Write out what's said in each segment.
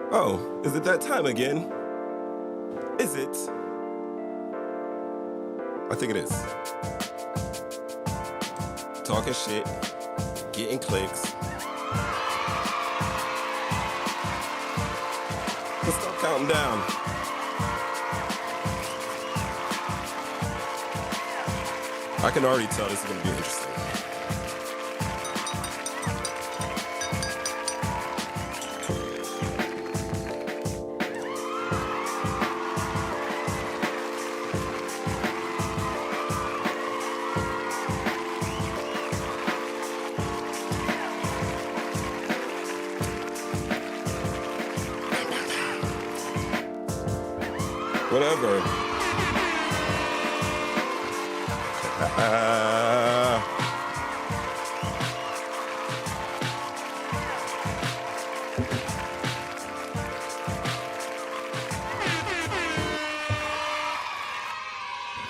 Oh, is it that time again? Is it? I think it is. Talking shit, getting clicks. Let's start counting down. I can already tell this is going to be interesting. Whatever.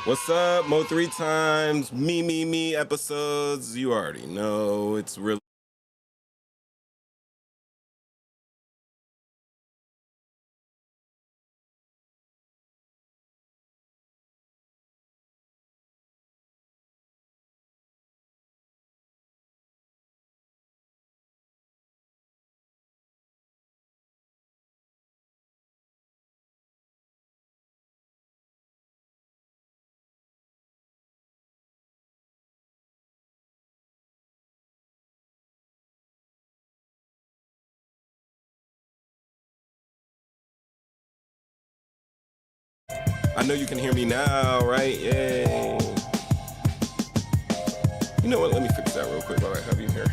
What's up? Mo 3 times, me episodes. You already know it's really. I know you can hear me now, right? Yay. You know what? Let me fix that real quick while I have you here.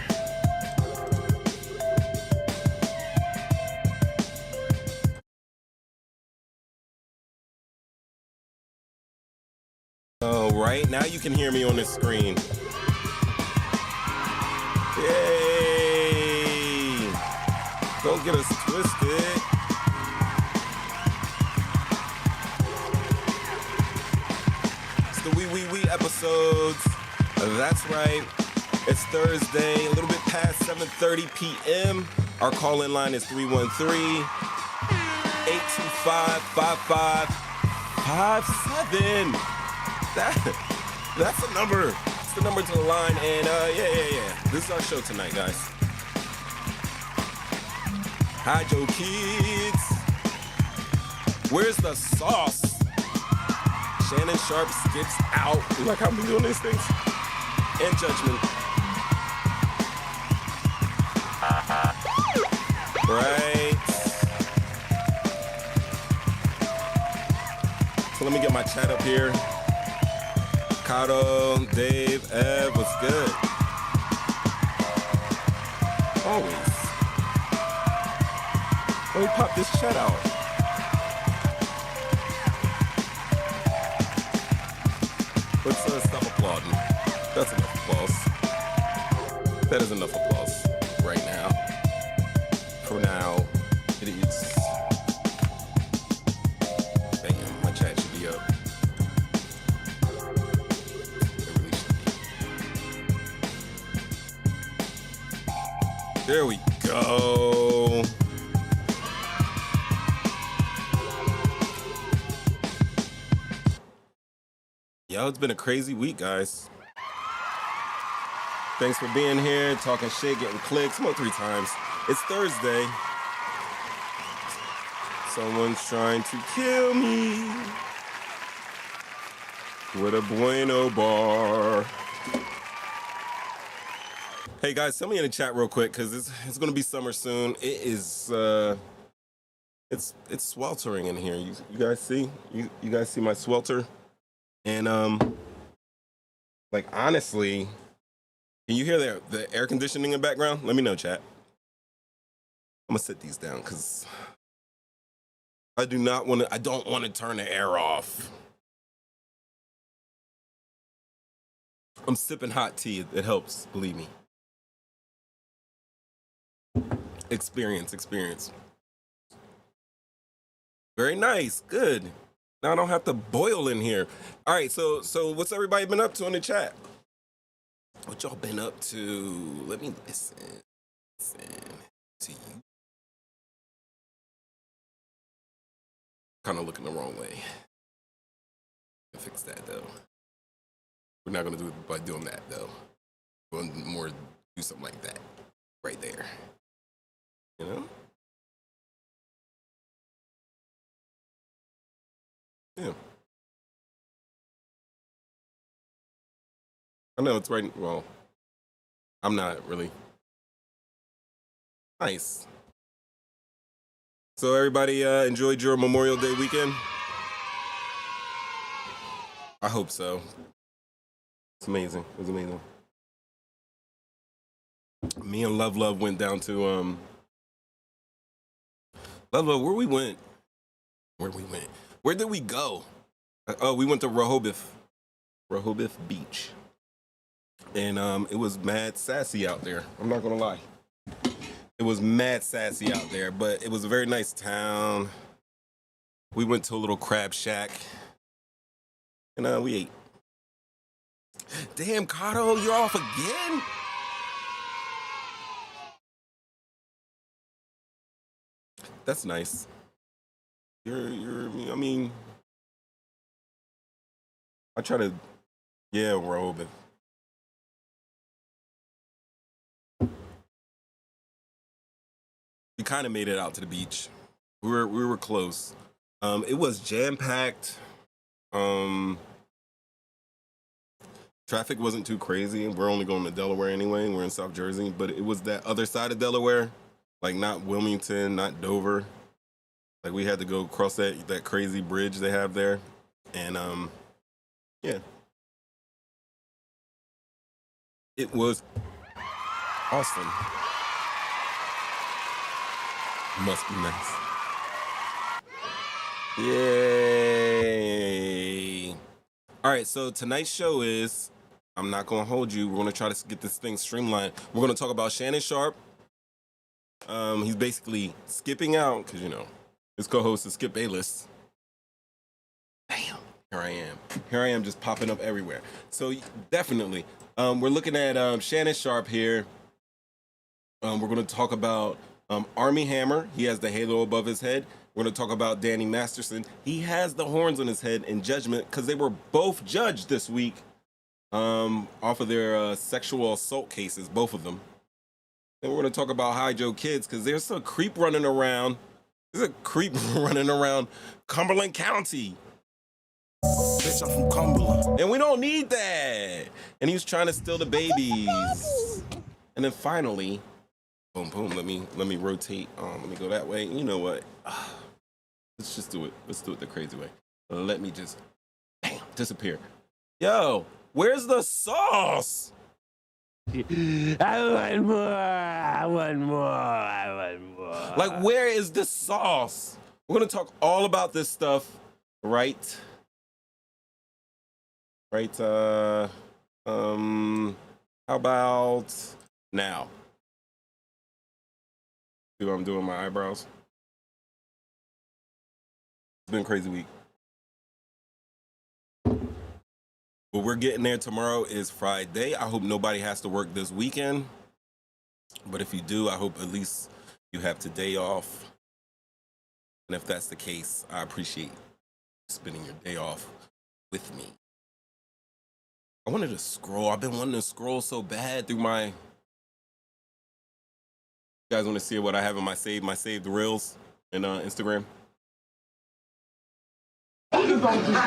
Oh, right now you can hear me on this screen. Yay! Don't get us twisted. It's the wee episodes. That's right. It's Thursday, a little bit past 7:30 p.m. Our call-in line is 313-825-5557. That's a number. It's the number to the line. And yeah. This is our show tonight, guys. Hi, Joe Kids. Where's the sauce? Shannon Sharp skips out. You like how I'm doing these things? And Judgment. Right. So let me get my chat up here. Kato, Dave, Ev, what's good? Always. Let me pop this chat out. Let's stop applauding. That's enough applause. That is enough applause right now. For now, it is. Bam, my chat should be up. It really should be. There we go. Yo, it's been a crazy week, guys. Thanks for being here, talking shit, getting clicks. Mo 3 times. It's Thursday. Someone's trying to kill me with a bueno bar. Hey guys, tell me in the chat real quick, because it's going to be summer soon. It is it's sweltering in here. You guys see? You guys see my swelter? And like honestly, can you hear the air conditioning in the background? Let me know, chat. I'm gonna sit these down because I don't want to turn the air off. I'm sipping hot tea. It helps, believe me. Experience. Very nice, good. Now I don't have to boil in here. All right, so what's everybody been up to in the chat? What y'all been up to? Let me listen to you. kind of looking the wrong way. Fix that though. We're not gonna do it by doing that though. We're gonna more do something like that right there. You know? Yeah. I know it's right. Well, I'm not really. Nice. So everybody enjoyed your Memorial Day weekend? I hope so. It's amazing. It was amazing. Me and Love went down to Love, where we went? Where we went? Where did we go? Oh, we went to Rehoboth Beach. And it was mad sassy out there. I'm not gonna lie. It was mad sassy out there, but it was a very nice town. We went to a little crab shack. And we ate. Damn, Kato, you're off again? That's nice. I mean, I try to, yeah, Rehoboth. We kind of made it out to the beach. We were close. It was jam packed. Traffic wasn't too crazy. We're only going to Delaware anyway. We're in South Jersey, but it was that other side of Delaware, like not Wilmington, not Dover. Like we had to go across that crazy bridge they have there, and yeah, it was awesome. Must be nice. Yay! All right, so tonight's show is, I'm not gonna hold you. We're gonna try to get this thing streamlined. We're gonna talk about Shannon Sharpe. He's basically skipping out because his co-host is Skip Bayless. Damn, here I am just popping up everywhere. So definitely, we're looking at Shannon Sharpe here. We're going to talk about Armie Hammer. He has the halo above his head. We're going to talk about Danny Masterson. He has the horns on his head in Judgment because they were both judged this week off of their sexual assault cases, both of them. Then we're going to talk about High Joe Kids because there's a creep running around. There's a creep running around Cumberland County. Bitch, I'm from Cumberland. And we don't need that. And he was trying to steal the babies. And then finally, boom, boom, let me rotate. Let me go that way. You know what? Let's just do it. Let's do it the crazy way. Let me just, bam, disappear. Yo, where's the sauce? I want more. Like, where is the sauce? We're gonna talk all about this stuff, right? How about now? See what I'm doing my eyebrows? It's been a crazy week. But we're getting there. Tomorrow is Friday. I hope nobody has to work this weekend. But if you do, I hope at least you have today off. And if that's the case, I appreciate spending your day off with me. I wanted to scroll. I've been wanting to scroll so bad through my... You guys want to see what I have in my saved reels in Instagram?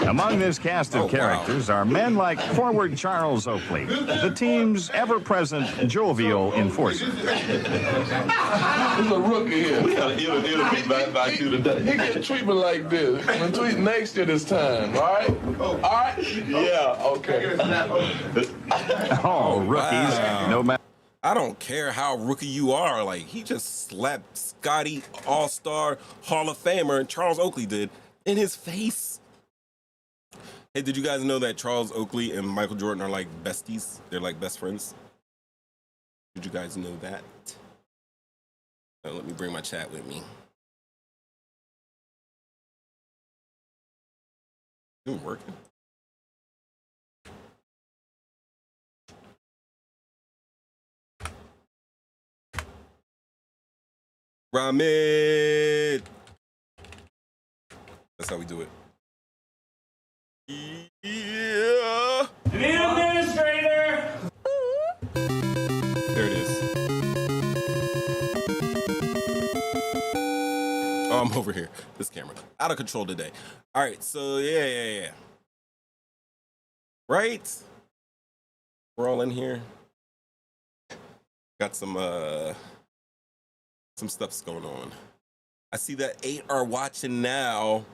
Among this cast of characters are men like forward Charles Oakley, the team's ever-present jovial enforcer. He's a rookie here. We got it'll be by you today. He get treatment like this. When tweet next year this time, all right? All right? Yeah, okay. All rookies, no matter. I don't care how rookie you are. Like, he just slapped Scotty, All-Star, Hall of Famer, Charles Oakley did, in his face. Hey, did you guys know that Charles Oakley and Michael Jordan are like besties? They're like best friends. Did you guys know that? Let me bring my chat with me. Is it working? Ramit. That's how we do it. Yeah. The administrator. There it is. Oh, I'm over here. This camera. Out of control today. All right, so yeah. Right? We're all in here. Got some stuff's going on. I see that 8 are watching now.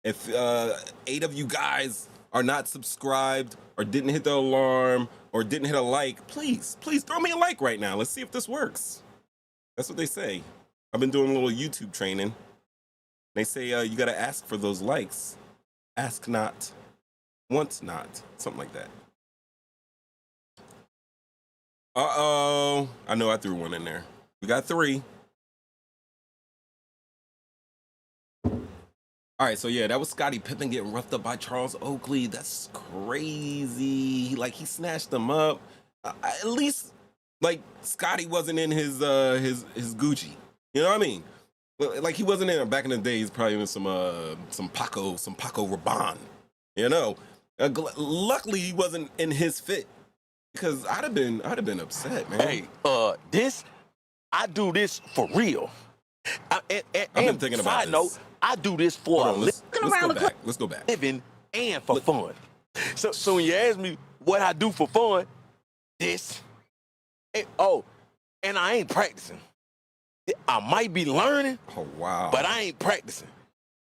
If 8 of you guys are not subscribed or didn't hit the alarm or didn't hit a like, please throw me a like right now. Let's see if this works. That's what they say. I've been doing a little YouTube training. They say you got to ask for those likes. Ask not, want not, something like that. Uh-oh. I know I threw one in there. We got 3. All right, so yeah, that was Scottie Pippen getting roughed up by Charles Oakley. That's crazy. Like, he snatched him up. At least, like, Scottie wasn't in his Gucci. You know what I mean? Like, he wasn't in back in the day. He's probably in some Paco Rabanne. You know, luckily he wasn't in his fit because I'd have been upset, man. Hey, I do this for real. I've been thinking about side note, this. I do this for Let's go back. living and for fun. So when you ask me what I do for fun, and I ain't practicing. I might be learning, Oh, wow. but I ain't practicing.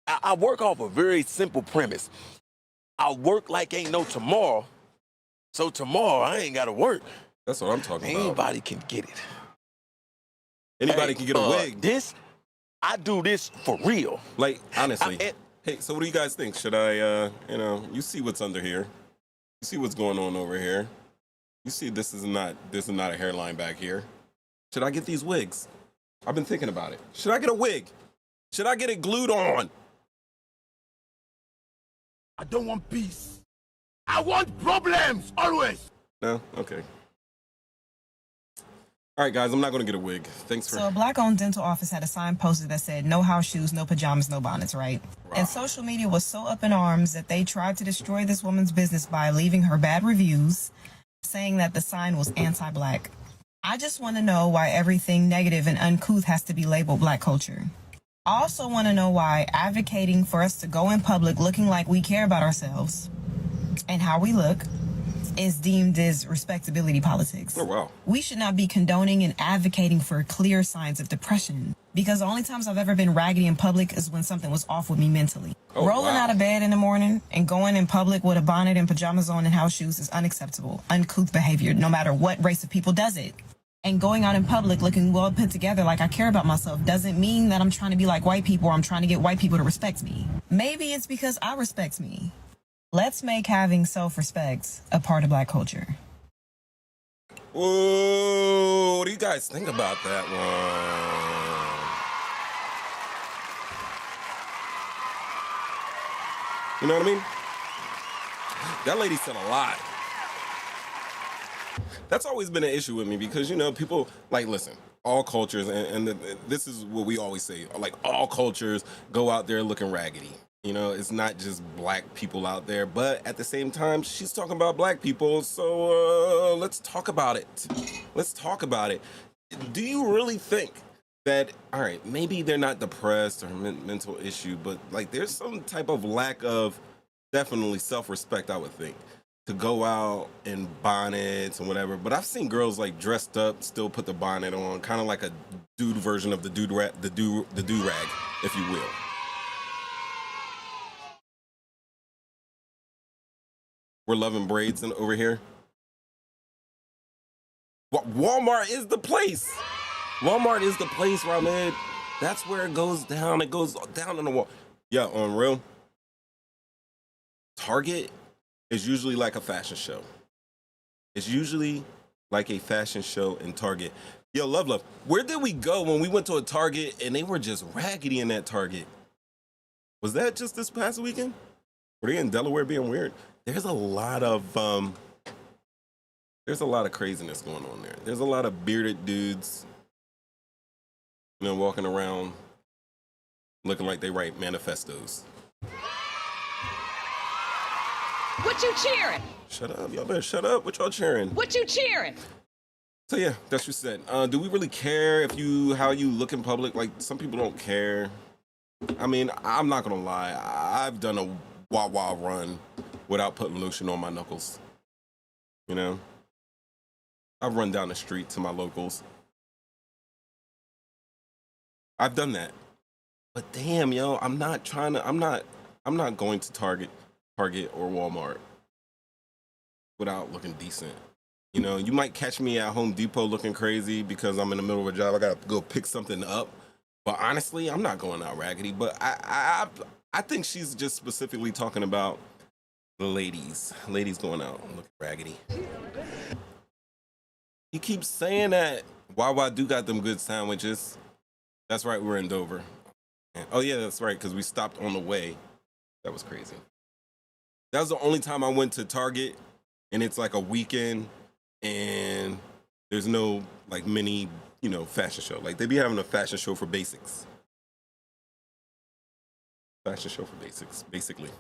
I work off a very simple premise. I work like ain't no tomorrow, so tomorrow I ain't got to work. That's what I'm talking about. Anybody can get it. Anybody can get a wig. I do this for real. Like, honestly. Hey, so what do you guys think? Should I, you see what's under here. You see what's going on over here. You see this is not a hairline back here. Should I get these wigs? I've been thinking about it. Should I get a wig? Should I get it glued on? I don't want peace. I want problems, always. No? Okay. All right, guys, I'm not going to get a wig. Thanks for... So a black-owned dental office had a sign posted that said, no house shoes, no pajamas, no bonnets, right? Wow. And social media was so up in arms that they tried to destroy this woman's business by leaving her bad reviews, saying that the sign was anti-black. I just want to know why everything negative and uncouth has to be labeled black culture. I also want to know why advocating for us to go in public looking like we care about ourselves and how we look is deemed as respectability politics. Oh, wow. We should not be condoning and advocating for clear signs of depression, because the only times I've ever been raggedy in public is when something was off with me mentally. Oh, Rolling wow. out of bed in the morning and going in public with a bonnet and pajamas on and house shoes is unacceptable, uncouth behavior, no matter what race of people does it. And going out in public looking well put together like I care about myself doesn't mean that I'm trying to be like white people or I'm trying to get white people to respect me. Maybe it's because I respect me. Let's make having self-respect a part of black culture. Whoa, what do you guys think about that one? You know what I mean? That lady said a lot. That's always been an issue with me because, people, like, listen, all cultures, and this is what we always say, like, all cultures go out there looking raggedy. It's not just black people out there, but at the same time, she's talking about black people, so let's talk about it. Let's talk about it. Do you really think that, all right, maybe they're not depressed or mental issue, but, like, there's some type of lack of definitely self-respect, I would think, to go out in bonnets and whatever. But I've seen girls, like, dressed up, still put the bonnet on, kind of like a dude version of the do-rag, if you will. We're loving braids over here. Walmart is the place. Walmart is the place, Rahmed. That's where it goes down. It goes down on the wall. Yeah, on real. Target is usually like a fashion show. It's usually like a fashion show in Target. Yo, love. Where did we go when we went to a Target and they were just raggedy in that Target? Was that just this past weekend? Were they in Delaware being weird? There's a lot of craziness going on there. There's a lot of bearded dudes, walking around looking like they write manifestos. What you cheering? Shut up. Y'all better shut up. What y'all cheering? What you cheering? So yeah, that's what you said. Do we really care if how you look in public? Like, some people don't care. I mean, I'm not gonna lie. I've done a wild run without putting lotion on my knuckles. You know? I've run down the street to my locals. I've done that. But damn, yo, I'm not going to Target or Walmart without looking decent. You know, you might catch me at Home Depot looking crazy because I'm in the middle of a job. I gotta go pick something up. But honestly, I'm not going out raggedy. But I think she's just specifically talking about the ladies going out looking raggedy. He keeps saying that. Wawa do got them good sandwiches. That's right, we're in Dover. Oh yeah, that's right, because we stopped on the way. That was crazy. That was the only time I went to Target, and it's like a weekend, and there's no like mini, fashion show. Like, they be having a fashion show for basics. Fashion show for basics, basically.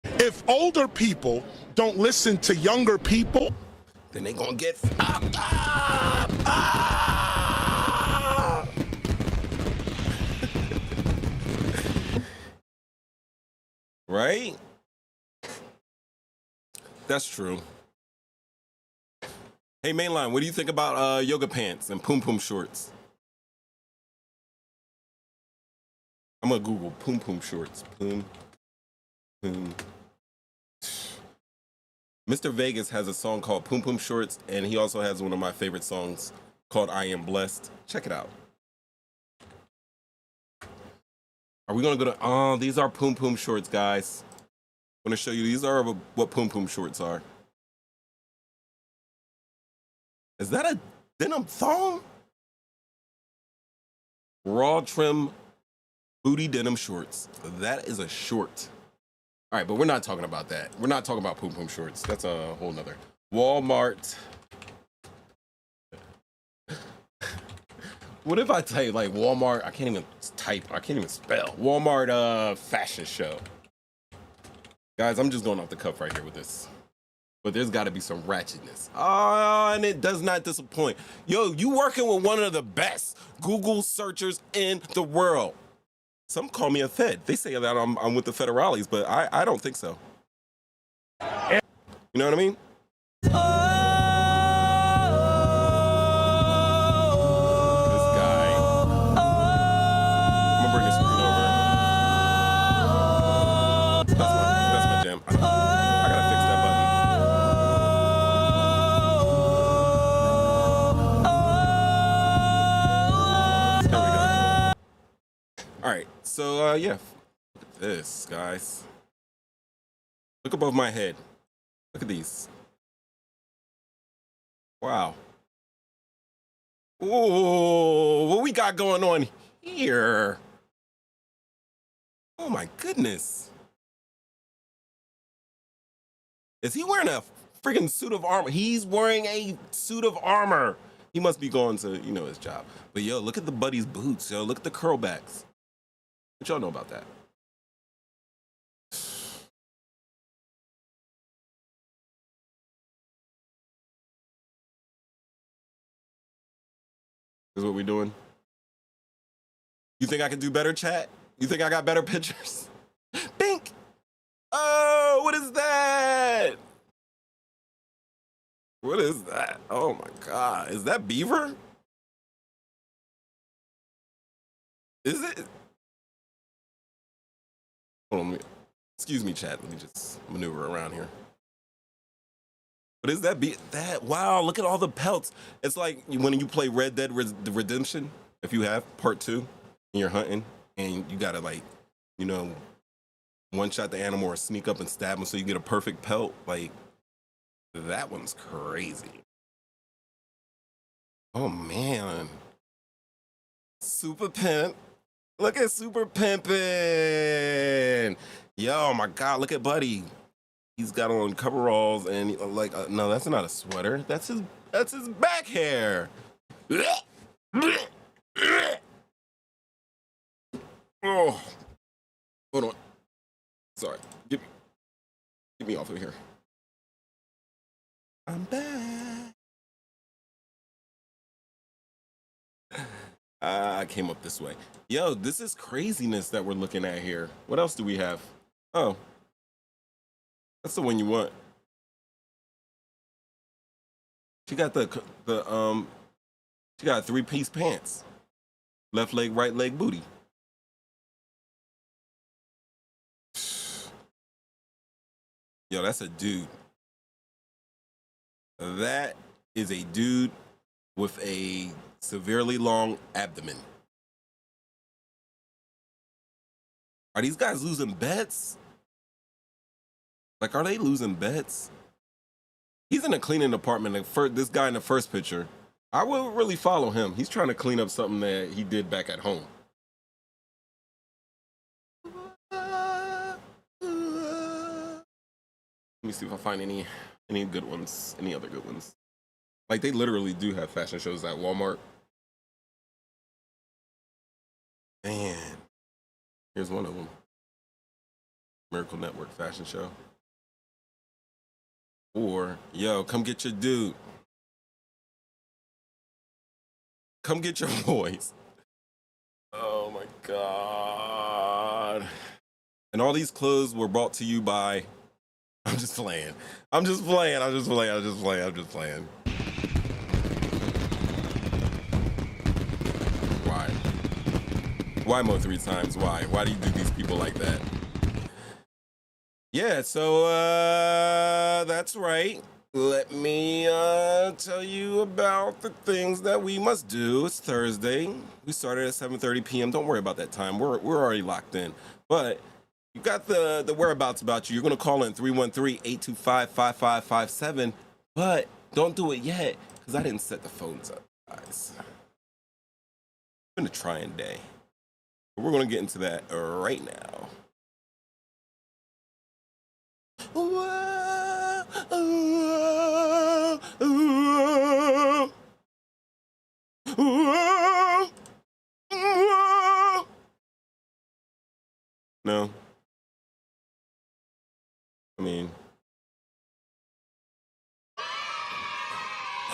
If older people don't listen to younger people, then they gonna get right? That's true. Hey, Mainline, what do you think about yoga pants and poom shorts? I'm gonna Google poom shorts. Poom. Mr. Vegas has a song called Poom Shorts, and he also has one of my favorite songs called I Am Blessed. Check it out. Are we gonna go to, these are Poom shorts, guys. I'm gonna show you, these are what Poom shorts are. Is that a denim thong? Raw trim booty denim shorts. That is a short. All right, but we're not talking about that. We're not talking about Poom shorts. That's a whole nother. Walmart. What if I type like Walmart? I can't even spell. Walmart fashion show. Guys, I'm just going off the cuff right here with this. But there's got to be some ratchetness. Oh, and it does not disappoint. Yo, you working with one of the best Google searchers in the world. Some call me a Fed. They say that I'm with the federales, but I don't think so. You know what I mean? This guy. I'm gonna bring this screen over. That's my jam. I gotta fix that button. There we go. All right, so yeah, look at this, guys. Look above my head. Look at these. Wow. Ooh, what we got going on here? Oh my goodness. Is he wearing a freaking suit of armor? He's wearing a suit of armor. He must be going to, his job. But yo, look at the buddy's boots, yo. Look at the curlbacks. What y'all know about that? This is what we doing? You think I can do better, chat? You think I got better pictures? Bink! Oh, what is that? What is that? Oh my God. Is that beaver? Is it? Hold on. Excuse me, chat. Let me just maneuver around here. What is that? Wow, look at all the pelts. It's like when you play Red Dead Redemption, if you have part 2 and you're hunting and you gotta one-shot the animal or sneak up and stab him so you get a perfect pelt. Like, that one's crazy. Oh man. Super pimp. Look at Super Pimpin'. Yo, my God, look at Buddy. He's got on coveralls and no, that's not a sweater. That's his back hair. Oh, hold on. Sorry. Get me off of here. I'm back. I came up this way. Yo, this is craziness that we're looking at here. What else do we have? Oh, that's the one you want. She got she got 3-piece pants. Left leg, right leg, booty. Yo, that's a dude. That is a dude with a severely long abdomen. Are these guys losing bets? Like, are they losing bets? He's in a cleaning department. This guy in the first picture, I will really follow him. He's trying to clean up something that he did back at home. Let me see if I find any good ones, any other good ones. Like, they literally do have fashion shows at Walmart. Man, here's one of them. Miracle Network fashion show. Or, yo, come get your dude. Come get your boys. Oh my God. And all these clothes were brought to you by, I'm just playing. I'm just playing. Why? Why Mo 3 times? Why? Why do you do these people like that? Yeah, so that's right. Let me tell you about the things that we must do. It's Thursday. We started at 7:30 p.m. Don't worry about that time. We're already locked in. But you got the whereabouts about you. You're going to call in 313-825-5557. But don't do it yet, because I didn't set the phones up, guys. It's been a trying day. But we're going to get into that right now. No. I mean,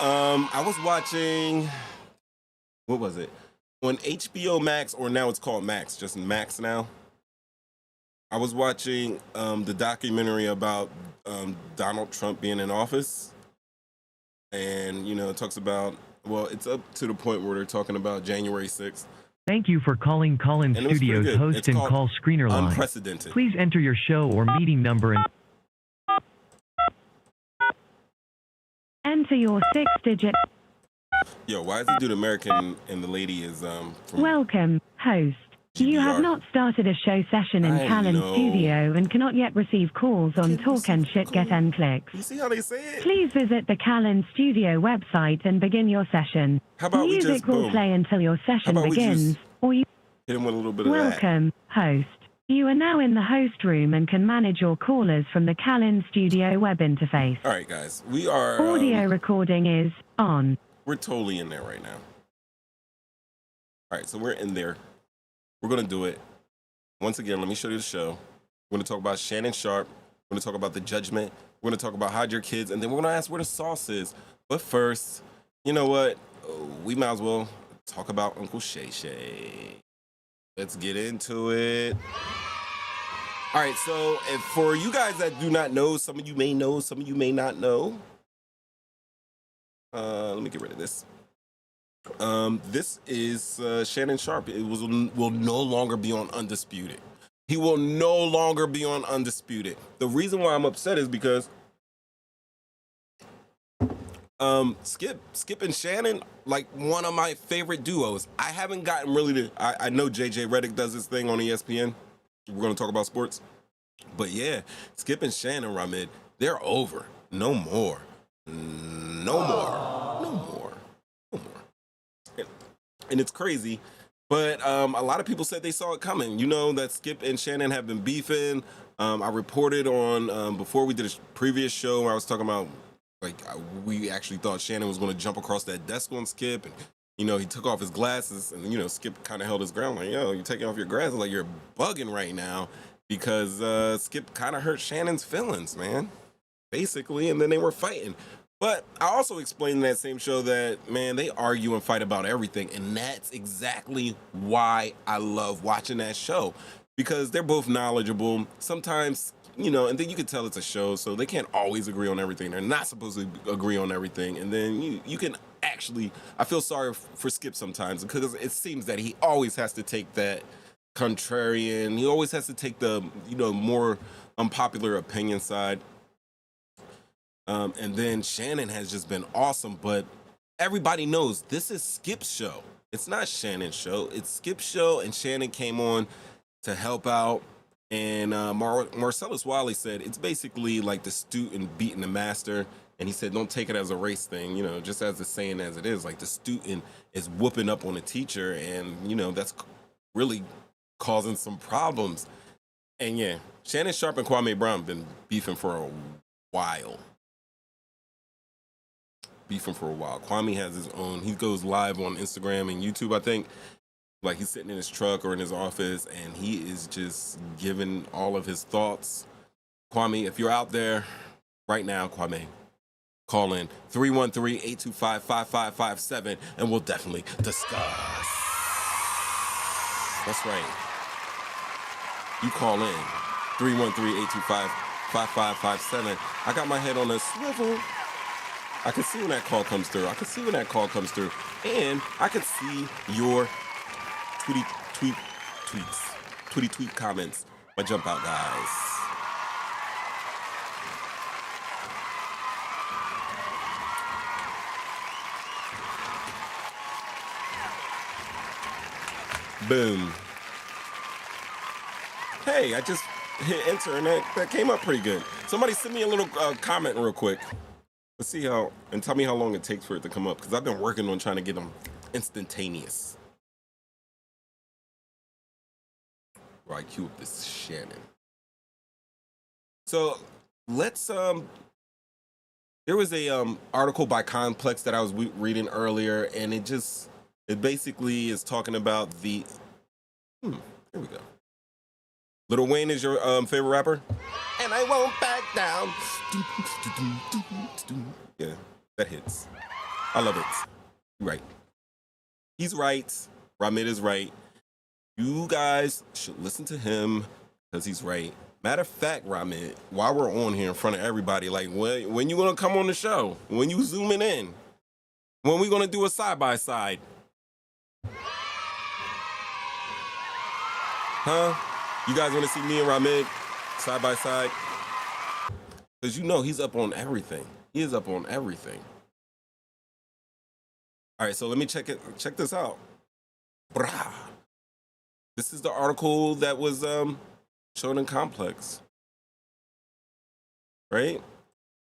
I was watching, what was it? On HBO Max, or now it's called Max, just Max now. I was watching the documentary about Donald Trump being in office. And, you know, it talks about, well, it's up to the point where they're talking about January 6th. Thank you for calling Call-In Studios host and call screener line. Unprecedented. Please enter your show or meeting number and enter your 6-digit. Yo, why is the dude American and the lady is from Welcome, host. GBR. You have not started a show session in Callan Studio and cannot yet receive calls on Talk and Shit Get and Clicks. You see how they say it? Please visit the Callan Studio website and begin your session. How about we Music just will boom? play until your session How about we begins, just or you hit him with a little bit of welcome, host. You are now in the host room and can manage your callers from the Callan Studio web interface. All right, guys, we are Audio recording is on. We're totally in there right now. All right, so we're in there. We're gonna do it. Once again, let me show you the show. We're gonna talk about Shannon Sharp. We're gonna talk about the judgment. We're gonna talk about hide your kids, and then we're gonna ask where the sauce is. But first, you know what? We might as well talk about Uncle Shay Shay. Let's get into it. All right, so if for you guys that do not know, some of you may know, some of you may not know. Let me get rid of this. This is Shannon Sharp. It will no longer be on Undisputed. He will no longer be on Undisputed. The reason why I'm upset is because Skip and Shannon, like one of my favorite duos. I haven't gotten really to. I know JJ Redick does this thing on ESPN. We're gonna talk about sports, but yeah, Skip and Shannon, Ramid, they're over. No more. No more. No more. No more. And it's crazy, but a lot of people said they saw it coming. You know that Skip and Shannon have been beefing. I reported on before we did a previous show where I was talking about we actually thought Shannon was going to jump across that desk on Skip, and you know he took off his glasses, and you know Skip kind of held his ground like, yo, you're taking off your glasses like you're bugging right now. because Skip kind of hurt Shannon's feelings, man, basically, and then they were fighting. But I also explained in that same show that, man, they argue and fight about everything, and that's exactly why I love watching that show, because they're both knowledgeable. Sometimes, you know, and then you can tell it's a show, so they can't always agree on everything. They're not supposed to agree on everything, and then you can actually, I feel sorry for Skip sometimes, because it seems that he always has to take that contrarian, he always has to take the, you know, more unpopular opinion side. And then Shannon has just been awesome, but everybody knows this is Skip's show. It's not Shannon's show. It's Skip's show, and Shannon came on to help out. And Marcellus Wiley said it's basically like the student beating the master. And he said, don't take it as a race thing, you know, just as the saying as it is. Like the student is whooping up on the teacher, and, you know, that's really causing some problems. And yeah, Shannon Sharp and Kwame Brown been beefing for a while. Kwame has his own, he goes live on Instagram and YouTube, I think. Like he's sitting in his truck or in his office, and he is just giving all of his thoughts. Kwame, if you're out there right now, Kwame, call in 313-825-5557, and we'll definitely discuss. That's right. You call in 313-825-5557. I got my head on a swivel. I can see when that call comes through. And I can see your tweet comments by JumpOut Guys. Boom. Hey, I just hit enter, and that came up pretty good. Somebody send me a little comment real quick. Let's see how, and tell me how long it takes for it to come up, because I've been working on trying to get them instantaneous. Where I queue up this Shannon. So let's there was a article by Complex that I was reading earlier, and it basically is talking about the here we go. Lil Wayne is your favorite rapper? And I won't back down. Yeah, that hits. I love it. You're right. He's right. Ramid is right. You guys should listen to him because he's right. Matter of fact, Ramid, while we're on here in front of everybody, like when you gonna come on the show? When you zooming in? When we gonna do a side-by-side? Huh? You guys want to see me and Ramid side by side? Because you know he's up on everything. He is up on everything. All right, so let me check this out. Brah. This is the article that was shown in Complex. Right?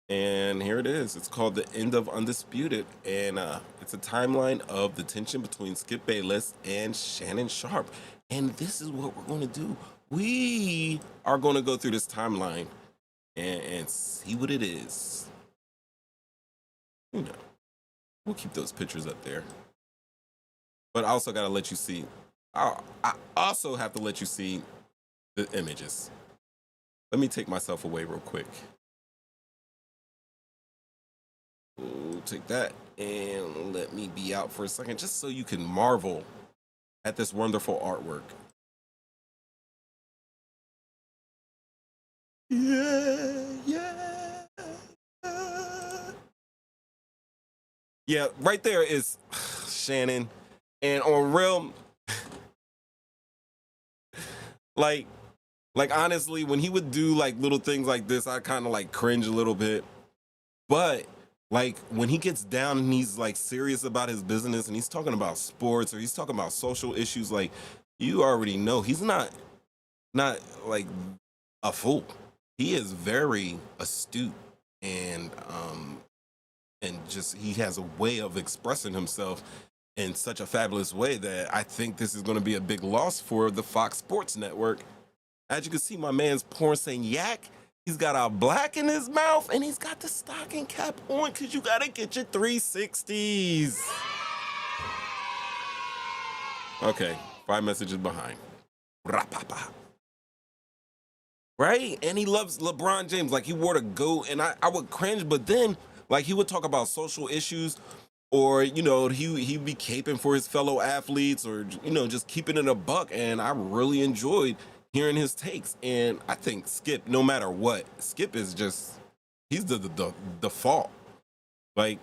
And here it is. It's called The End of Undisputed. And it's a timeline of the tension between Skip Bayless and Shannon Sharp. And this is what we're going to do. We are going to go through this timeline and see what it is. You know, we'll keep those pictures up there. But I also got to let you see. I also have to let you see the images. Let me take myself away real quick. We'll take that and let me be out for a second just so you can marvel at this wonderful artwork. Yeah, right there is Shannon. And on real, like honestly, when he would do like little things like this, I kind of like cringe a little bit. But like when he gets down and he's like serious about his business and he's talking about sports or he's talking about social issues, like you already know he's not like a fool. He is very astute and just he has a way of expressing himself in such a fabulous way that I think this is going to be a big loss for the Fox Sports Network. As you can see, my man's pouring saying yak. He's got a black in his mouth, and he's got the stocking cap on because you got to get your 360s. Okay, 5 messages behind. Rapapa. right? And he loves LeBron James. Like, he wore the GOAT, and I would cringe, but then, like, he would talk about social issues, or, you know, he'd be caping for his fellow athletes, or, you know, just keeping it a buck, and I really enjoyed hearing his takes. And I think Skip, no matter what, Skip is just, he's the default. Like,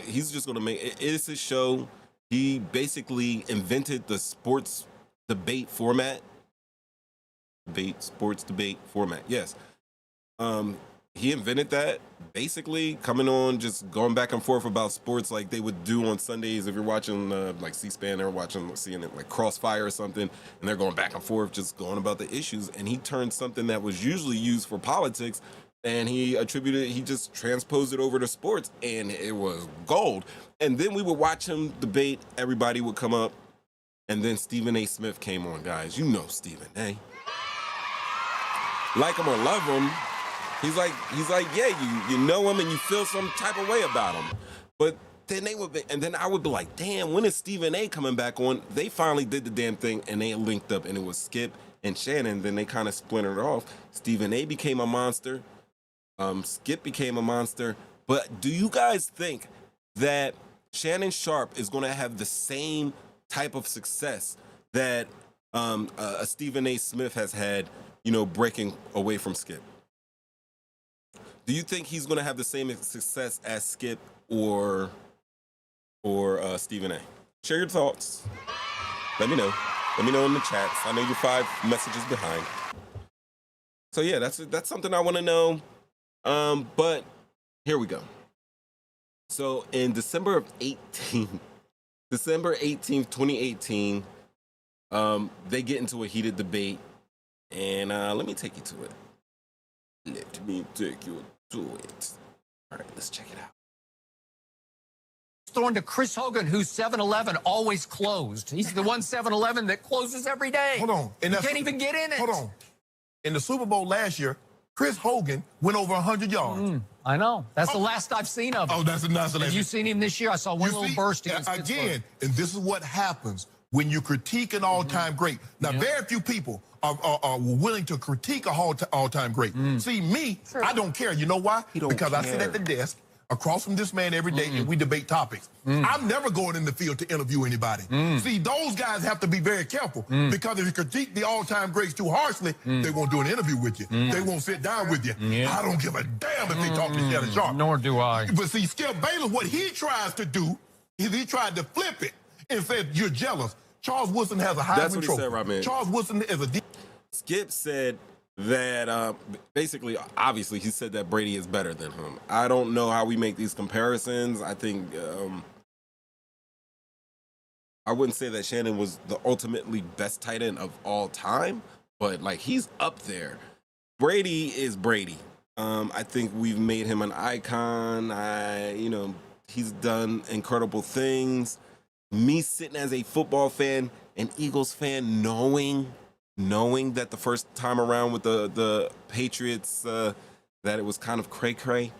he's just gonna make it's his show. He basically invented the sports debate format. Sports debate format. Yes. He invented that, basically coming on, just going back and forth about sports like they would do on Sundays. If you're watching like C-SPAN, they're seeing it like Crossfire or something, and they're going back and forth, just going about the issues. And he turned something that was usually used for politics, and he just transposed it over to sports, and it was gold. And then we would watch him debate. Everybody would come up, and then Stephen A. Smith came on, guys. You know Stephen A. Like him or love him, he's like, yeah, you know him and you feel some type of way about him. But then I would be like, damn, when is Stephen A. coming back on? They finally did the damn thing, and they linked up, and it was Skip and Shannon. Then they kind of splintered off. Stephen A. became a monster. Skip became a monster. But do you guys think that Shannon Sharp is going to have the same type of success that a Stephen A. Smith has had, you know, breaking away from Skip? Do you think he's going to have the same success as Skip or Stephen A? Share your thoughts. Let me know. Let me know in the chats. I know you're 5 messages behind. So yeah, that's something I want to know. But here we go. So in December 18th, 2018, they get into a heated debate, and let me take you to it. Let me take you to it. All right, let's check it out. Throwing to Chris Hogan, whose 7-Eleven always closed. He's the one 7-Eleven that closes every day. Hold on. You can't even get in it. Hold on. In the Super Bowl last year, Chris Hogan went over 100 yards. I know. That's the last I've seen of him. Oh, that's the last. Have you seen him this year? I saw one little burst against again, Pittsburgh. and this is what happens when you critique an all-time great. Now, very few people are willing to critique a all-time great. See, me, I don't care. You know why? Because I sit at the desk across from this man every day, and we debate topics. I'm never going in the field to interview anybody. See, those guys have to be very careful, because if you critique the all-time greats too harshly, they won't do an interview with you. They won't sit down with you. I don't give a damn if they talk to Shannon Sharp. Nor do I. But see, Skip Bayless, what he tries to do is he tried to flip it and said, you're jealous. Charles Woodson has a Heisman That's what trophy. he said, right, man. Charles Woodson is a... Skip said that basically, obviously, he said that Brady is better than him. I don't know how we make these comparisons. I think I wouldn't say that Shannon was the ultimately best tight end of all time, but like, he's up there. Brady is Brady. I think we've made him an icon. He's done incredible things. Me sitting as a football fan, an Eagles fan, knowing that the first time around with the Patriots, that it was kind of cray-cray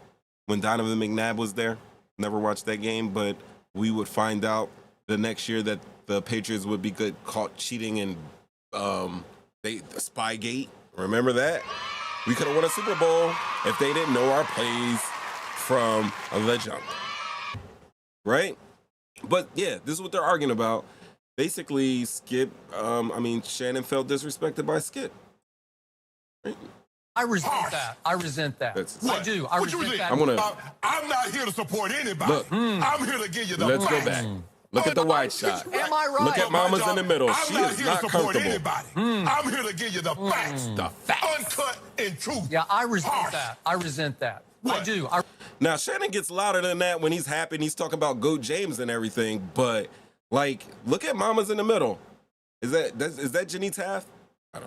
when Donovan McNabb was there. Never watched that game, but we would find out the next year that the Patriots would be good, caught cheating in Spygate. Remember that? We could have won a Super Bowl if they didn't know our plays from the jump. Right? But yeah, this is what they're arguing about. Basically, Skip, Shannon felt disrespected by Skip. Right? I resent that. I resent that. I do. I resent that. I'm not here to support anybody. Look, I'm here to give you the let's facts. go back. Look at the wide shot. Am I right? Look at Mama's in the middle. I'm She not is here not to support comfortable. anybody. I'm here to give you the facts. The facts. Uncut and truth. Yeah, I resent that. I resent that. I do. Now, Shannon gets louder than that when he's happy and he's talking about Goat James and everything, but like, look at Mama's in the middle. Is that Jenny Taft? I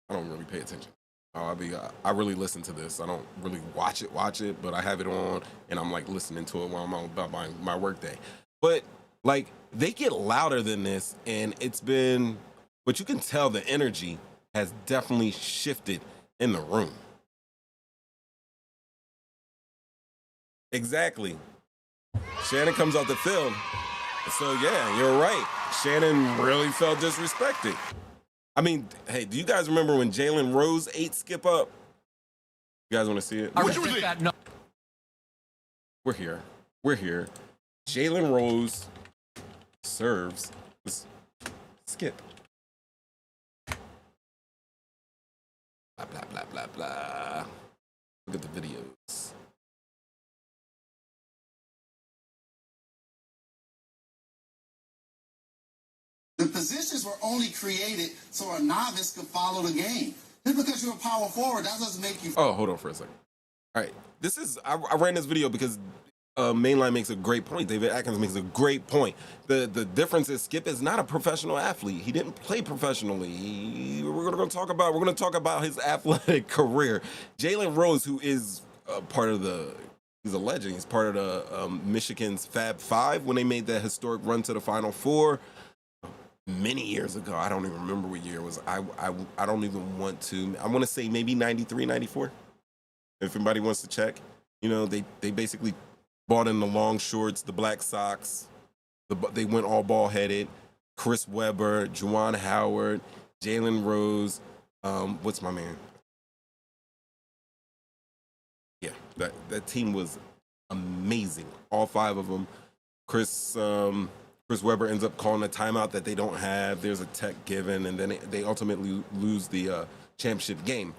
don't really pay attention. I really listen to this. I don't really watch it, but I have it on and I'm like listening to it while I'm about my work day. But like, they get louder than this, and but you can tell the energy has definitely shifted in the room. Exactly. Shannon comes off the field. So yeah, you're right. Shannon really felt disrespected. I mean, hey, do you guys remember when Jalen Rose ate Skip up? You guys want to see it? I think that, no. We're here. We're here. Jalen Rose serves Skip. Blah, blah, blah, blah, blah. Look at the videos. The positions were only created so a novice could follow the game. Just because you're a power forward, that doesn't make you... Oh, hold on for a second. All right. This is... I ran this video because Mainline makes a great point. David Atkins makes a great point. The difference is Skip is not a professional athlete. He didn't play professionally. We're going to talk about his athletic career. Jalen Rose, who is part of the... He's a legend. He's part of the Michigan's Fab Five when they made that historic run to the Final Four. Many years ago. I don't even remember what year it was. I don't even want to. I want to say maybe 93, 94. If anybody wants to check. You know, they basically bought in the long shorts, the black socks. They went all ball-headed. Chris Webber, Juwan Howard, Jalen Rose. What's my man? Yeah, that team was amazing. All five of them. Chris Webber ends up calling a timeout that they don't have. There's a tech given, and then they ultimately lose the championship game.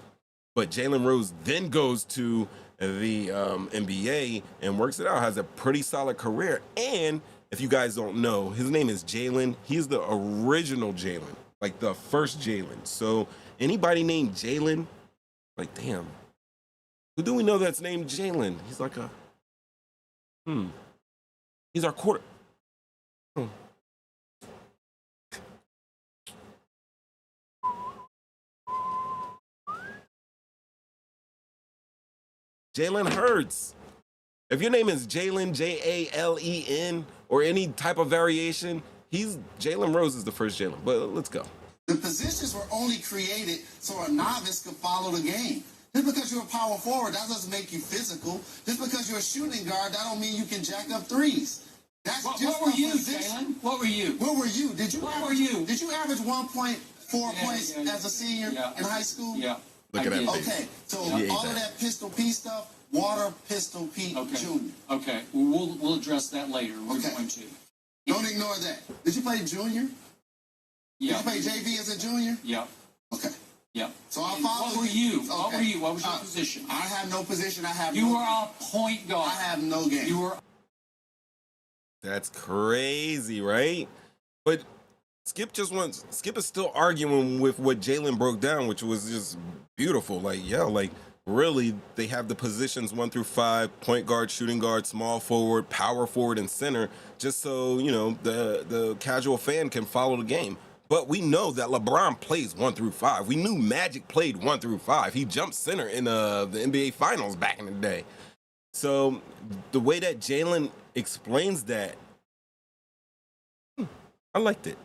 But Jalen Rose then goes to the NBA and works it out, has a pretty solid career. And if you guys don't know, his name is Jalen. He's the original Jalen, like the first Jalen. So anybody named Jalen, like, damn, who do we know that's named Jalen? He's like he's our quarter. Jalen Hurts. If your name is Jalen, Jalen, or any type of variation, Jalen Rose is the first Jalen. But let's go. The positions were only created so a novice could follow the game. Just because you're a power forward, that doesn't make you physical. Just because you're a shooting guard, that don't mean you can jack up threes. That's What just were a you, position. Jalen? What were you? Where were you? Did you average 1.4 Yeah, points yeah, as a senior in high school? Yeah. Look at that face. Okay, so He ate all that. of that Pistol Pete stuff, Water Pistol Pete Jr. Okay. Well, we'll address that later. We're Okay. going to. Don't ignore that. Did you play junior? Yeah. Did you play JV as a junior? Yeah. Okay. Yeah. So I follow What were you? Okay. What were you? What was your position? I have no position. You were a point guard. I have no game. You were. That's crazy, right? But Skip is still arguing with what Jalen broke down, which was just beautiful. Like, really, they have the positions 1 through 5, point guard, shooting guard, small forward, power forward, and center, just so, the casual fan can follow the game. But we know that LeBron plays 1 through 5. We knew Magic played 1 through 5. He jumped center in the NBA Finals back in the day. So the way that Jalen explains that, I liked it.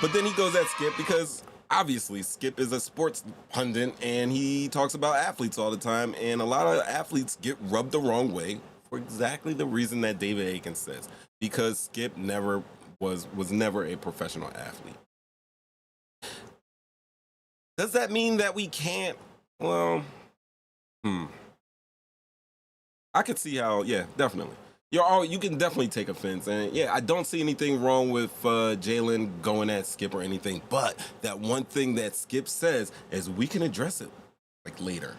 But then he goes at Skip because obviously Skip is a sports pundit and he talks about athletes all the time. And a lot of athletes get rubbed the wrong way for exactly the reason that David Aikens says. Because Skip was never a professional athlete. Does that mean that we can't? Well, I could see how, yeah, definitely. You can definitely take offense. And yeah, I don't see anything wrong with Jalen going at Skip or anything. But that one thing that Skip says is we can address it like later.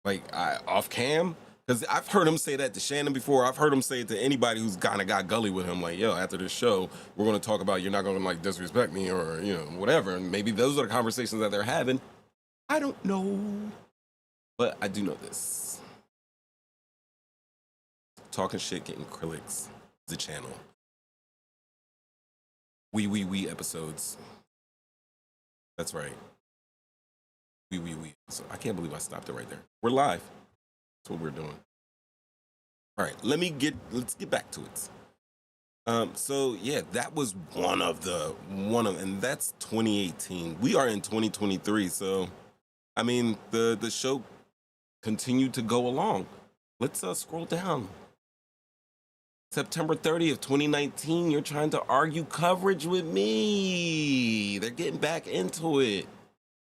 Like off cam. Because I've heard him say that to Shannon before. I've heard him say it to anybody who's kind of got gully with him. Like, yo, after this show, we're going to talk about you're not going to like disrespect me or, whatever. And maybe those are the conversations that they're having. I don't know. But I do know this. Talking Shit, Getting Acrylics, the channel. We episodes. That's right. We. So I can't believe I stopped it right there. We're live. That's what we're doing. All right, let's get back to it. So yeah, that was one of, and that's 2018. We are in 2023, so I mean the show continued to go along. Let's scroll down. September 30th, 2019, you're trying to argue coverage with me. They're getting back into it.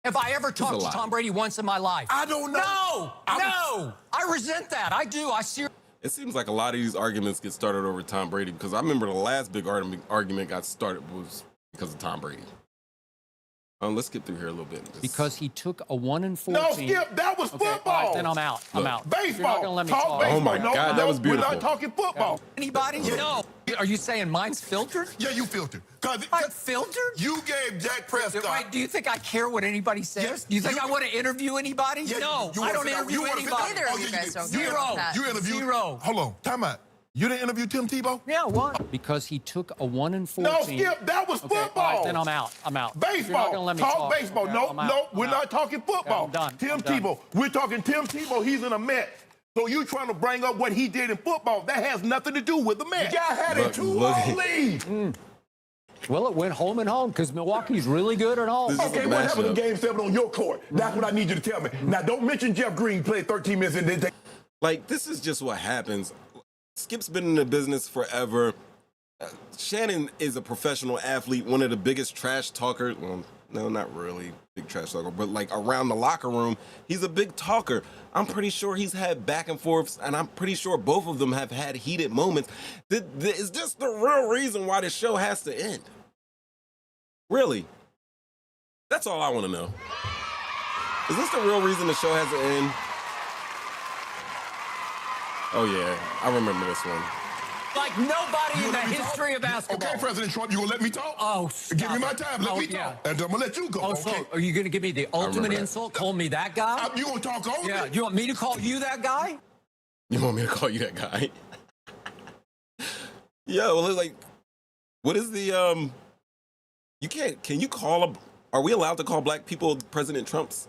Have I ever talked to Tom Brady once in my life? I don't know. No. I resent that. I do. It seems like a lot of these arguments get started over Tom Brady because I remember the last big argument got started was because of Tom Brady. Let's skip through here a little bit. Because he took a 1-14. No, Skip, that was football. All right, then I'm out. I'm out. Baseball. You're not gonna let me talk. Oh my God, that was beautiful. We're not talking football. Anybody? No. Are you saying mine's filtered? Yeah, you filtered. I'm filtered? You gave Dak Prescott. Wait, do you think I care what anybody says? Yes, do you think I want to interview anybody? Yeah, no, I don't interview anybody. Neither of you guys don't care Zero. about that. You interviewed. Zero. Hold on. Time out. You didn't interview Tim Tebow? Yeah, what? Because he took a 1-14. No, Skip, that was football. All right, then I'm out. I'm out. Baseball. You're not gonna let me talk. Baseball. Okay, No, I'm out. no, we're I'm not out. talking football. Okay, I'm done. Tim I'm done. Tebow. We're talking Tim Tebow. He's in a Met. So you trying to bring up what he did in football. That has nothing to do with the Met. The guy had a 2-0 lead. Well, it went home and home because Milwaukee's really good at home. Okay, what happened in Game 7 on your court? That's what I need you to tell me. Now, don't mention Jeff Green played 13 minutes and then take... Like, this is just what happens. Skip's been in the business forever. Shannon is a professional athlete, one of the biggest trash talkers. Well, no, not really big trash talker, but like around the locker room, he's a big talker. I'm pretty sure he's had back and forths, and I'm pretty sure both of them have had heated moments. Is this the real reason why the show has to end? Really? That's all I want to know. Is this the real reason the show has to end? Oh, yeah. I remember this one. Like nobody in the history of basketball. Okay, President Trump, you gonna let me talk? Oh, give me my time. Let me talk. And I'm gonna let you go. Oh, okay? so are you gonna give me the ultimate insult? Call me that guy? You gonna talk over Yeah. me? You want me to call you that guy? You want me to call you that guy? Yeah, well, it's like, what is the, can you call are we allowed to call black people President Trumps?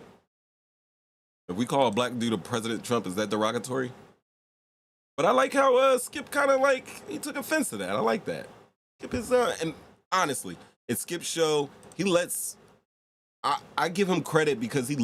If we call a black dude a President Trump, is that derogatory? But I like how Skip kind of he took offense to that. I like that. Skip is, and honestly, it's Skip's show. He lets, I give him credit because he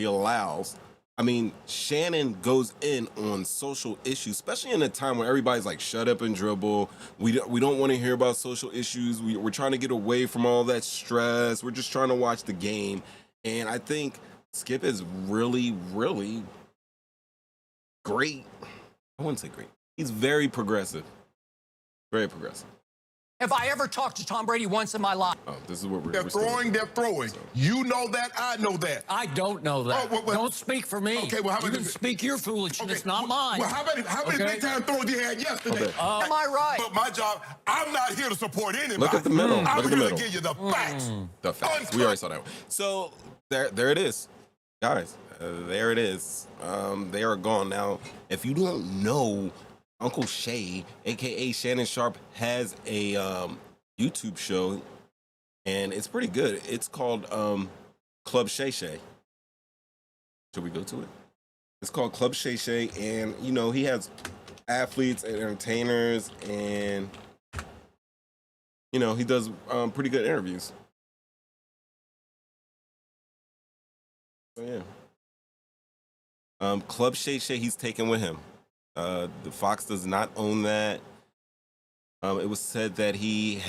allows. I mean, Shannon goes in on social issues, especially in a time where everybody's like, shut up and dribble. We don't want to hear about social issues. We're trying to get away from all that stress. We're just trying to watch the game. And I think Skip is really, really great. I wouldn't say great. He's very progressive. Very progressive. Have I ever talked to Tom Brady once in my life? Oh, this is what we're They're throwing. So. You know that. I know that. I don't know that. Oh, well, don't speak for me. Okay, well, how you about can speak your foolishness, not mine. Well, how many big time throws you had yesterday? Okay. Am I right? But my job, I'm not here to support anybody. Look at the middle. I'm Look at the here middle. to give you the facts. The facts. We already saw that one. So there it is, guys. There it is. They are gone now. If you don't know, Uncle Shay, aka Shannon Sharp, has a YouTube show, and it's pretty good. It's called Club Shay Shay. Should we go to it? It's called Club Shay Shay, and he has athletes and entertainers, and he does pretty good interviews. So yeah. Club Shay Shay, he's taken with him. The Fox does not own that. It was said that he's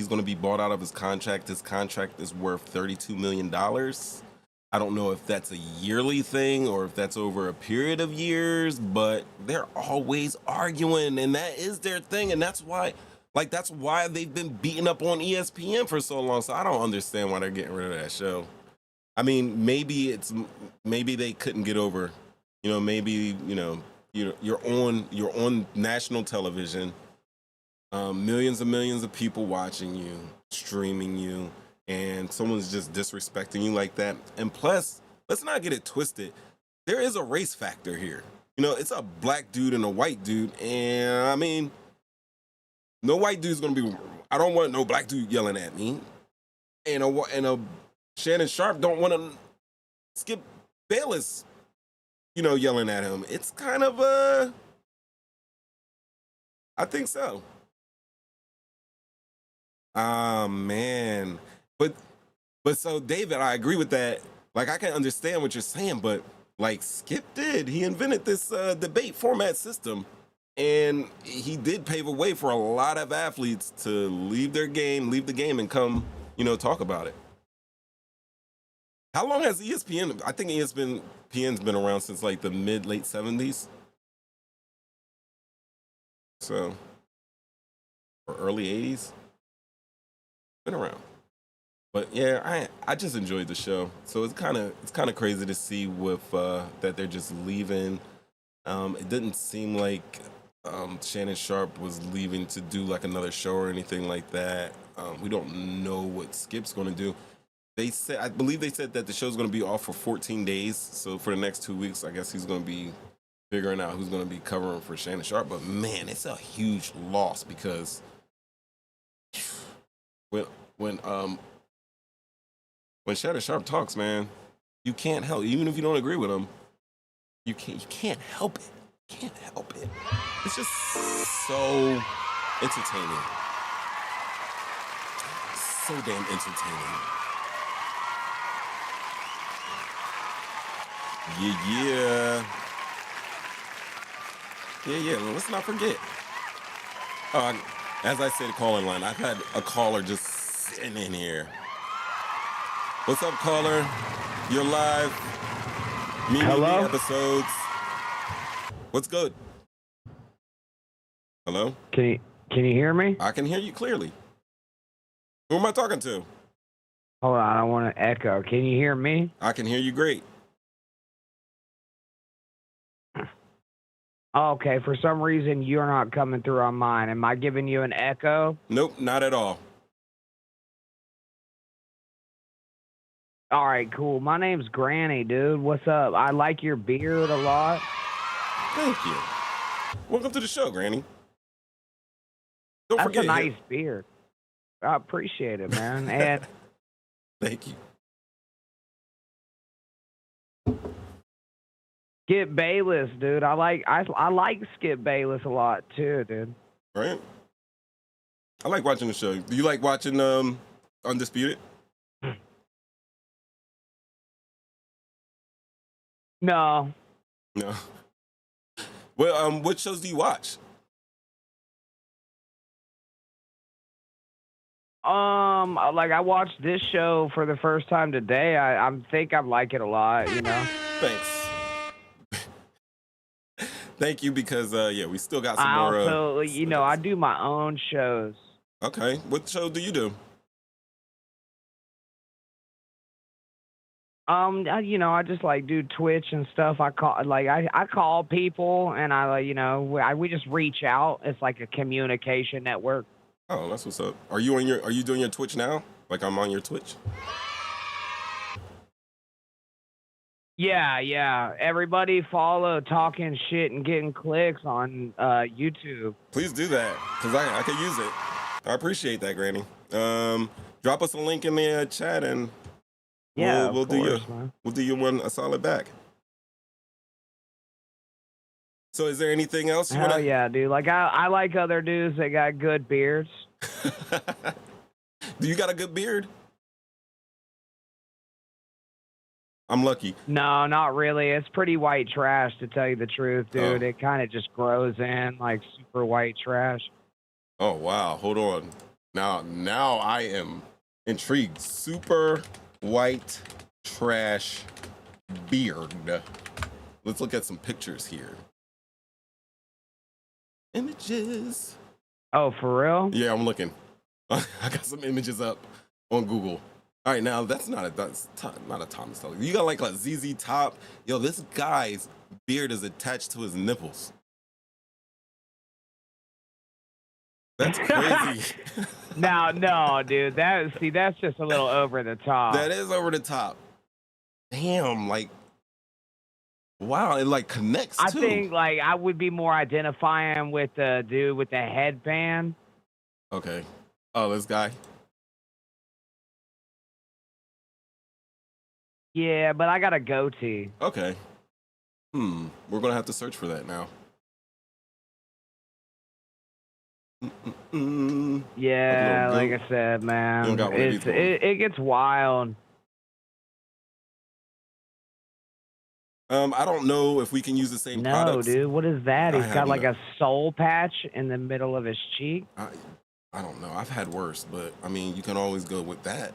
going to be bought out of his contract. His contract is worth $32 million. I don't know if that's a yearly thing or if that's over a period of years, but they're always arguing, and that is their thing, and that's why they've been beating up on ESPN for so long. So I don't understand why they're getting rid of that show. I mean, maybe they couldn't get over. Maybe you're on national television. Millions and millions of people watching you, streaming you, and someone's just disrespecting you like that. And plus, let's not get it twisted. There is a race factor here. It's a black dude and a white dude, and I mean, no white dude's gonna be. I don't want no black dude yelling at me, and a Shannon Sharp don't want to Skip Bayless, yelling at him. It's kind of I think so. Man. But so David, I agree with that. Like, I can understand what you're saying, but like Skip did. He invented this debate format system. And he did pave a way for a lot of athletes to leave the game, and come, talk about it. How long has ESPN? I think ESPN's been around since like the late 70s. So, or early 80s. Been around. But yeah, I just enjoyed the show. So it's kind of crazy to see with that they're just leaving. It didn't seem like Shannon Sharp was leaving to do like another show or anything like that. We don't know what Skip's going to do. I believe they said that the show's going to be off for 14 days. So for the next 2 weeks, I guess he's going to be figuring out who's going to be covering for Shannon Sharp. But man, it's a huge loss because when Shannon Sharp talks, man, you can't help. Even if you don't agree with him, you can't help it. Can't help it. It's just so entertaining. So damn entertaining. Yeah. Let's not forget. As I said, call-in line. I've had a caller just sitting in here. What's up, caller? You're live. Hello? Episodes. What's good? Hello? Can you hear me? I can hear you clearly. Who am I talking to? Hold on, I want to echo. Can you hear me? I can hear you great. Okay, for some reason you're not coming through on mine. Am I giving you an echo? Nope, not at all. All right, cool. My name's Granny, dude. What's up? I like your beard a lot. Thank you. Welcome to the show, Granny. Don't That's forget a nice beard. I appreciate it, man. And thank you. Skip Bayless, dude. I like Skip Bayless a lot too, dude. Right? I like watching the show. Do you like watching Undisputed? No. No. Well, what shows do you watch? Like I watched this show for the first time today. I think I like it a lot, Thanks. Thank you, because we still got some more. Also, I do my own shows. Okay, what show do you do? I just do Twitch and stuff. I call people and we just reach out. It's like a communication network. Oh, that's what's up. Are you doing your Twitch now? Like I'm on your Twitch? Yeah. Everybody follow Talking Shit and Getting Clicks on YouTube. Please do that, because I could use it. I appreciate that, Granny. Drop us a link in the chat and we'll do you one a solid back. So is there anything else? Hell yeah, dude. Like I like other dudes that got good beards. Do you got a good beard? I'm lucky. No, not really. It's pretty white trash, to tell you the truth, dude. It kind of just grows in like super white trash. Oh, wow. Hold on. Now I am intrigued. Super white trash beard. Let's look at some pictures here. Images. Oh, for real? Yeah, I'm looking. I got some images up on Google. All right, now that's not a Thomas Tully. You got like a ZZ Top. Yo, this guy's beard is attached to his nipples. That's crazy. No, dude. That's just a little over the top. That is over the top. Damn, like, wow, it like connects too. I think like I would be more identifying with the dude with the headband. Okay. Oh, this guy. Yeah, but I got a goatee. Okay. We're gonna have to search for that now. Yeah, like I said, man, it gets wild. I don't know if we can use the same No, products. dude. What is that? I He's got have like no- a soul patch in the middle of his cheek. I don't know. I've had worse, but I mean, you can always go with that.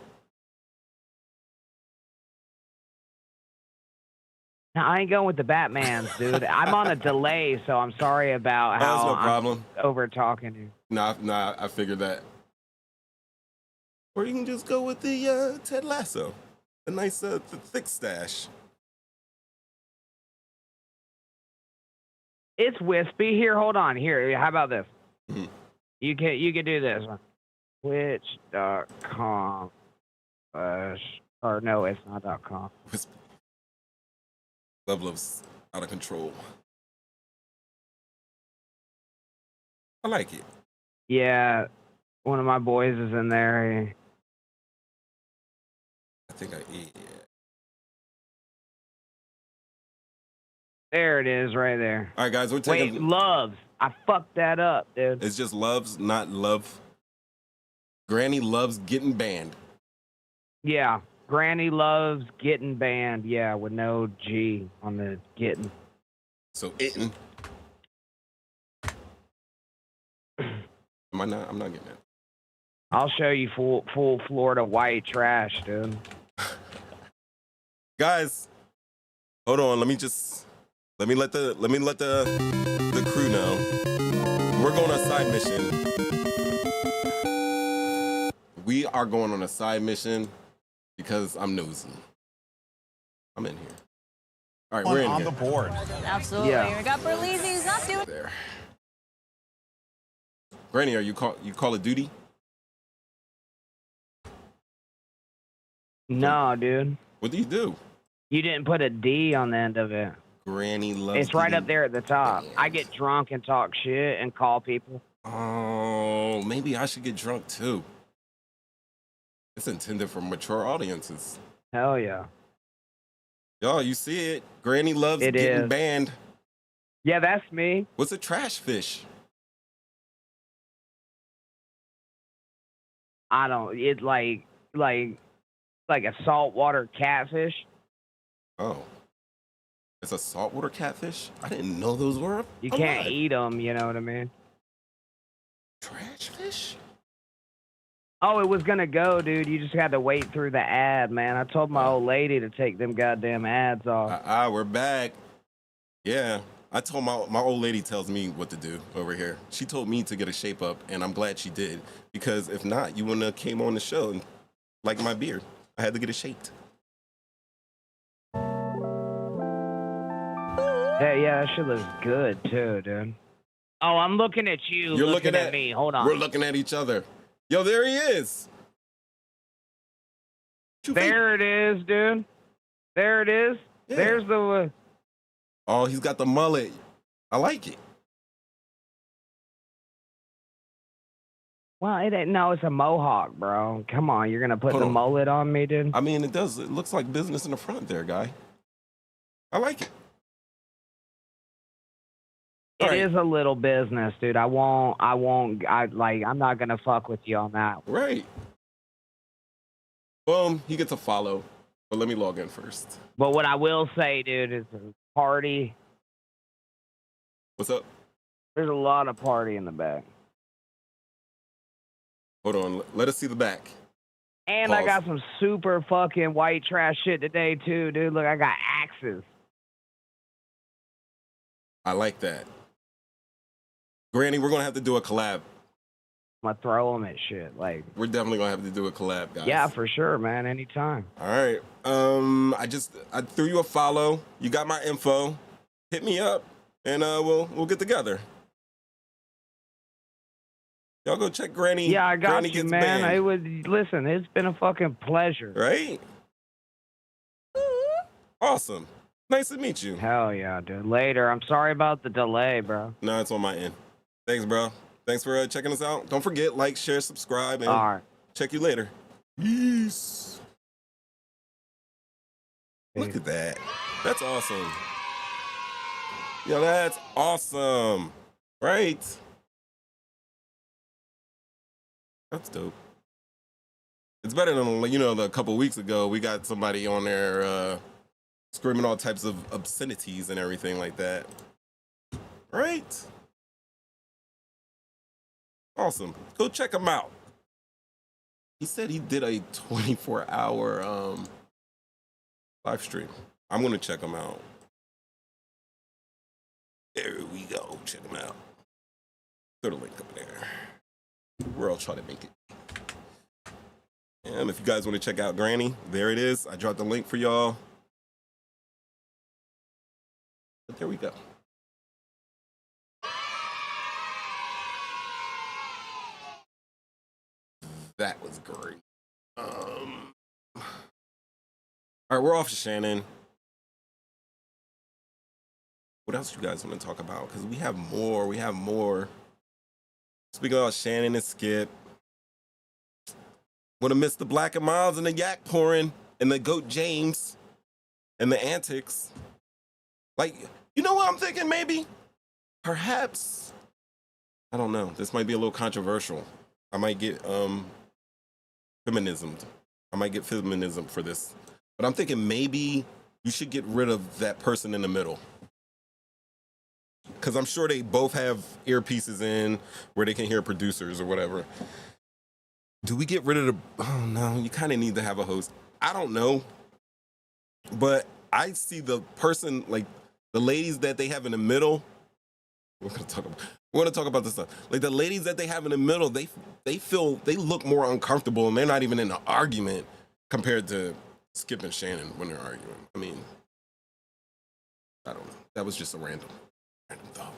No, I ain't going with the Batman's, dude. I'm on a delay, so I'm sorry about Oh, how that's no problem. I'm over talking you. Nah, I figured that. Or you can just go with the Ted Lasso, a nice thick stash. It's wispy. Here, hold on. Here, how about this? Mhm. You can do this one. Twitch.com or no, it's not .com. Love's out of control. I like it. Yeah, one of my boys is in there. I think yeah. There it is, right there. All right, guys, we're taking. Wait, Loves. I fucked that up, dude. It's just Loves, not Love. Granny loves getting banned. Yeah, Granny loves getting banned. Yeah, with no G on the getting. So ittin'. I'm not getting it. I'll show you full Florida white trash, dude. Guys, hold on. Let me let the crew know. We're going on a side mission. We are going on a side mission because I'm nosy. I'm in here. All right, we're in on here. the board. Absolutely. Yeah. We got Berlizzi, who's not doing There. Granny, are you Call of Duty? No, dude. What do you do? You didn't put a D on the end of it. Granny loves. It's right getting up there at the top. banned. I get drunk and talk shit and call people. Oh, maybe I should get drunk too. It's intended for mature audiences. Hell yeah. Y'all, you see it. Granny loves It getting is. banned. Yeah, that's me. What's a trash fish? I don't. It's like a saltwater catfish. Oh. It's a saltwater catfish? I didn't know those were. You can't alive. eat them. You know what I mean? Trash fish? Oh, it was gonna go, dude. You just had to wait through the ad, man. I told my old lady to take them goddamn ads off. We're back. Yeah. I told my old lady tells me what to do over here. She told me to get a shape up, and I'm glad she did. Because if not, you wouldn't have came on the show and like my beard. I had to get it shaped. Yeah, that shit looks good too, dude. Oh, I'm looking at you. You're looking at me. Hold on. We're looking at each other. Yo, there he is. There it is, dude. There it is. Yeah. There's the. Oh, he's got the mullet. I like it. Well, it ain't. No, it's a mohawk, bro. Come on, you're gonna put Hold the on. mullet on me, dude. I mean, it does. It looks like business in the front there, guy. I like it. It is a little business, dude. I'm not gonna fuck with you on that. Right. Boom. He gets a follow. But let me log in first. But what I will say, dude, is a party. What's up? There's a lot of party in the back. Hold on. Let us see the back. And I Pause. got some super fucking white trash shit today, too, dude. Look, I got axes. I like that. Granny, we're going to have to do a collab. I'm gonna throw them at shit. Like, We're definitely going to have to do a collab, guys. yeah, for sure, man. Anytime. All right. I threw you a follow. You got my info. Hit me up, and we'll get together. Y'all go check Granny. Yeah, I got Granny you, gets man. banned. Listen, it's been a fucking pleasure. Right? Awesome. Nice to meet you. Hell yeah, dude. Later. I'm sorry about the delay, bro. No, it's on my end. Thanks, bro. Thanks for checking us out. Don't forget, like, share, subscribe, and All right. check you later. Peace. Look at that. That's awesome. Yo, that's awesome. Right? That's dope. It's better than, the couple weeks ago, we got somebody on there screaming all types of obscenities and everything like that. Right? Awesome. Go check him out. He said he did a 24-hour live stream. I'm going to check him out. There we go. Check him out. Put a link up there. We're all trying to make it. And if you guys want to check out Granny, there it is. I dropped the link for y'all. But there we go. That was great. All right, we're off to Shannon. What else you guys want to talk about? Because we have more. We have more. Speaking about Shannon and Skip. Would have missed the Black and Miles and the yak pouring and the Goat James and the antics. Like, you know what I'm thinking? Maybe, perhaps, I don't know. This might be a little controversial. I might get feminism. I might get feminism for this. But I'm thinking maybe you should get rid of that person in the middle. Because I'm sure they both have earpieces in where they can hear producers or whatever. Do we get rid of the... Oh, no, you kind of need to have a host. I don't know. But I see the person, like, the ladies that they have in the middle. We're going to talk about this stuff. Like, the ladies that they have in the middle, they look more uncomfortable, and they're not even in an argument compared to Skip and Shannon when they're arguing. I mean, I don't know. That was just a random thought.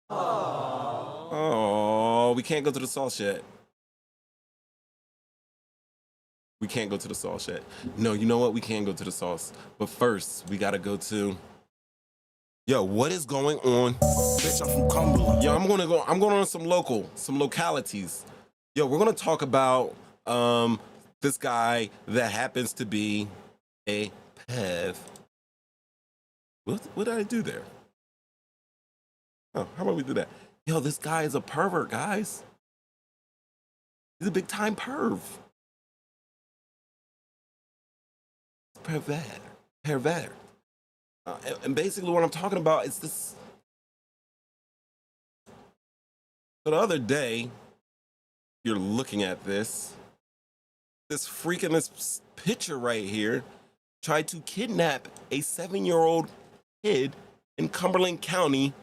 Oh, we can't go to the sauce yet. We can't go to the sauce yet. No, you know what? We can go to the sauce. But first, we got to go to... Yo, what is going on? Bitch, I'm from Cumberland. Yo, I'm going on some localities. Yo, we're going to talk about this guy that happens to be a pev. What did I do there? Oh, how about we do that? Yo, this guy is a pervert, guys. He's a big time perv. Pervert. And basically what I'm talking about is this. So the other day, you're looking at this picture right here tried to kidnap a 7-year-old kid in Cumberland County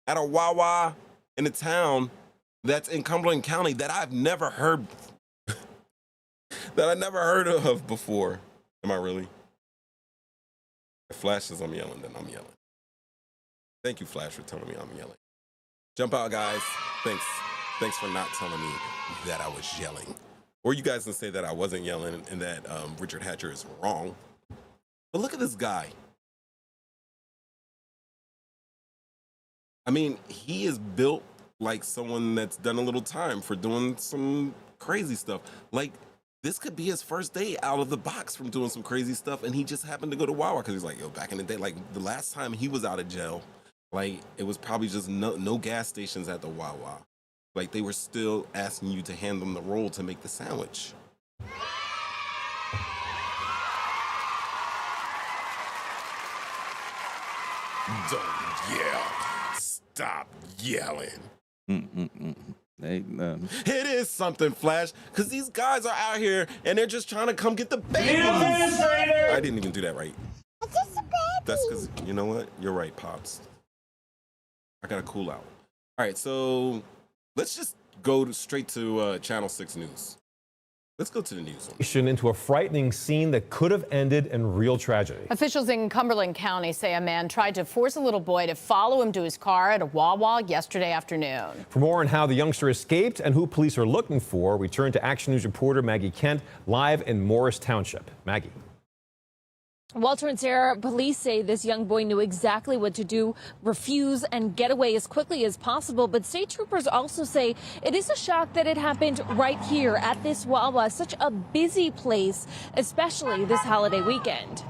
at a Wawa in a town that's in Cumberland County that I've never heard of before. Am I really? If Flash says I'm yelling, then I'm yelling. Thank you, Flash, for telling me I'm yelling. Jump out, guys. Thanks for not telling me that I was yelling. Or you guys can say that I wasn't yelling and that Richard Hatcher is wrong. But look at this guy. I mean, he is built like someone that's done a little time for doing some crazy stuff. Like, this could be his first day out of the box from doing some crazy stuff, and he just happened to go to Wawa because he's like, yo, back in the day, like the last time he was out of jail, like it was probably just no gas stations at the Wawa. Like they were still asking you to hand them the roll to make the sandwich. Don't yell. Stop yelling. It is something, Flash, because these guys are out here and they're just trying to come get the babies. I didn't even do that right. That's because, you know what? You're right, Pops. I got to cool out. All right, so let's just go straight to Channel 6 News. Let's go to the news. Into a frightening scene that could have ended in real tragedy. Officials in Cumberland County say a man tried to force a little boy to follow him to his car at a Wawa yesterday afternoon. For more on how the youngster escaped and who police are looking for, we turn to Action News reporter Maggie Kent live in Morris Township. Maggie. Walter and Sarah, police say this young boy knew exactly what to do, refuse and get away as quickly as possible. But state troopers also say it is a shock that it happened right here at this Wawa, such a busy place, especially this holiday weekend.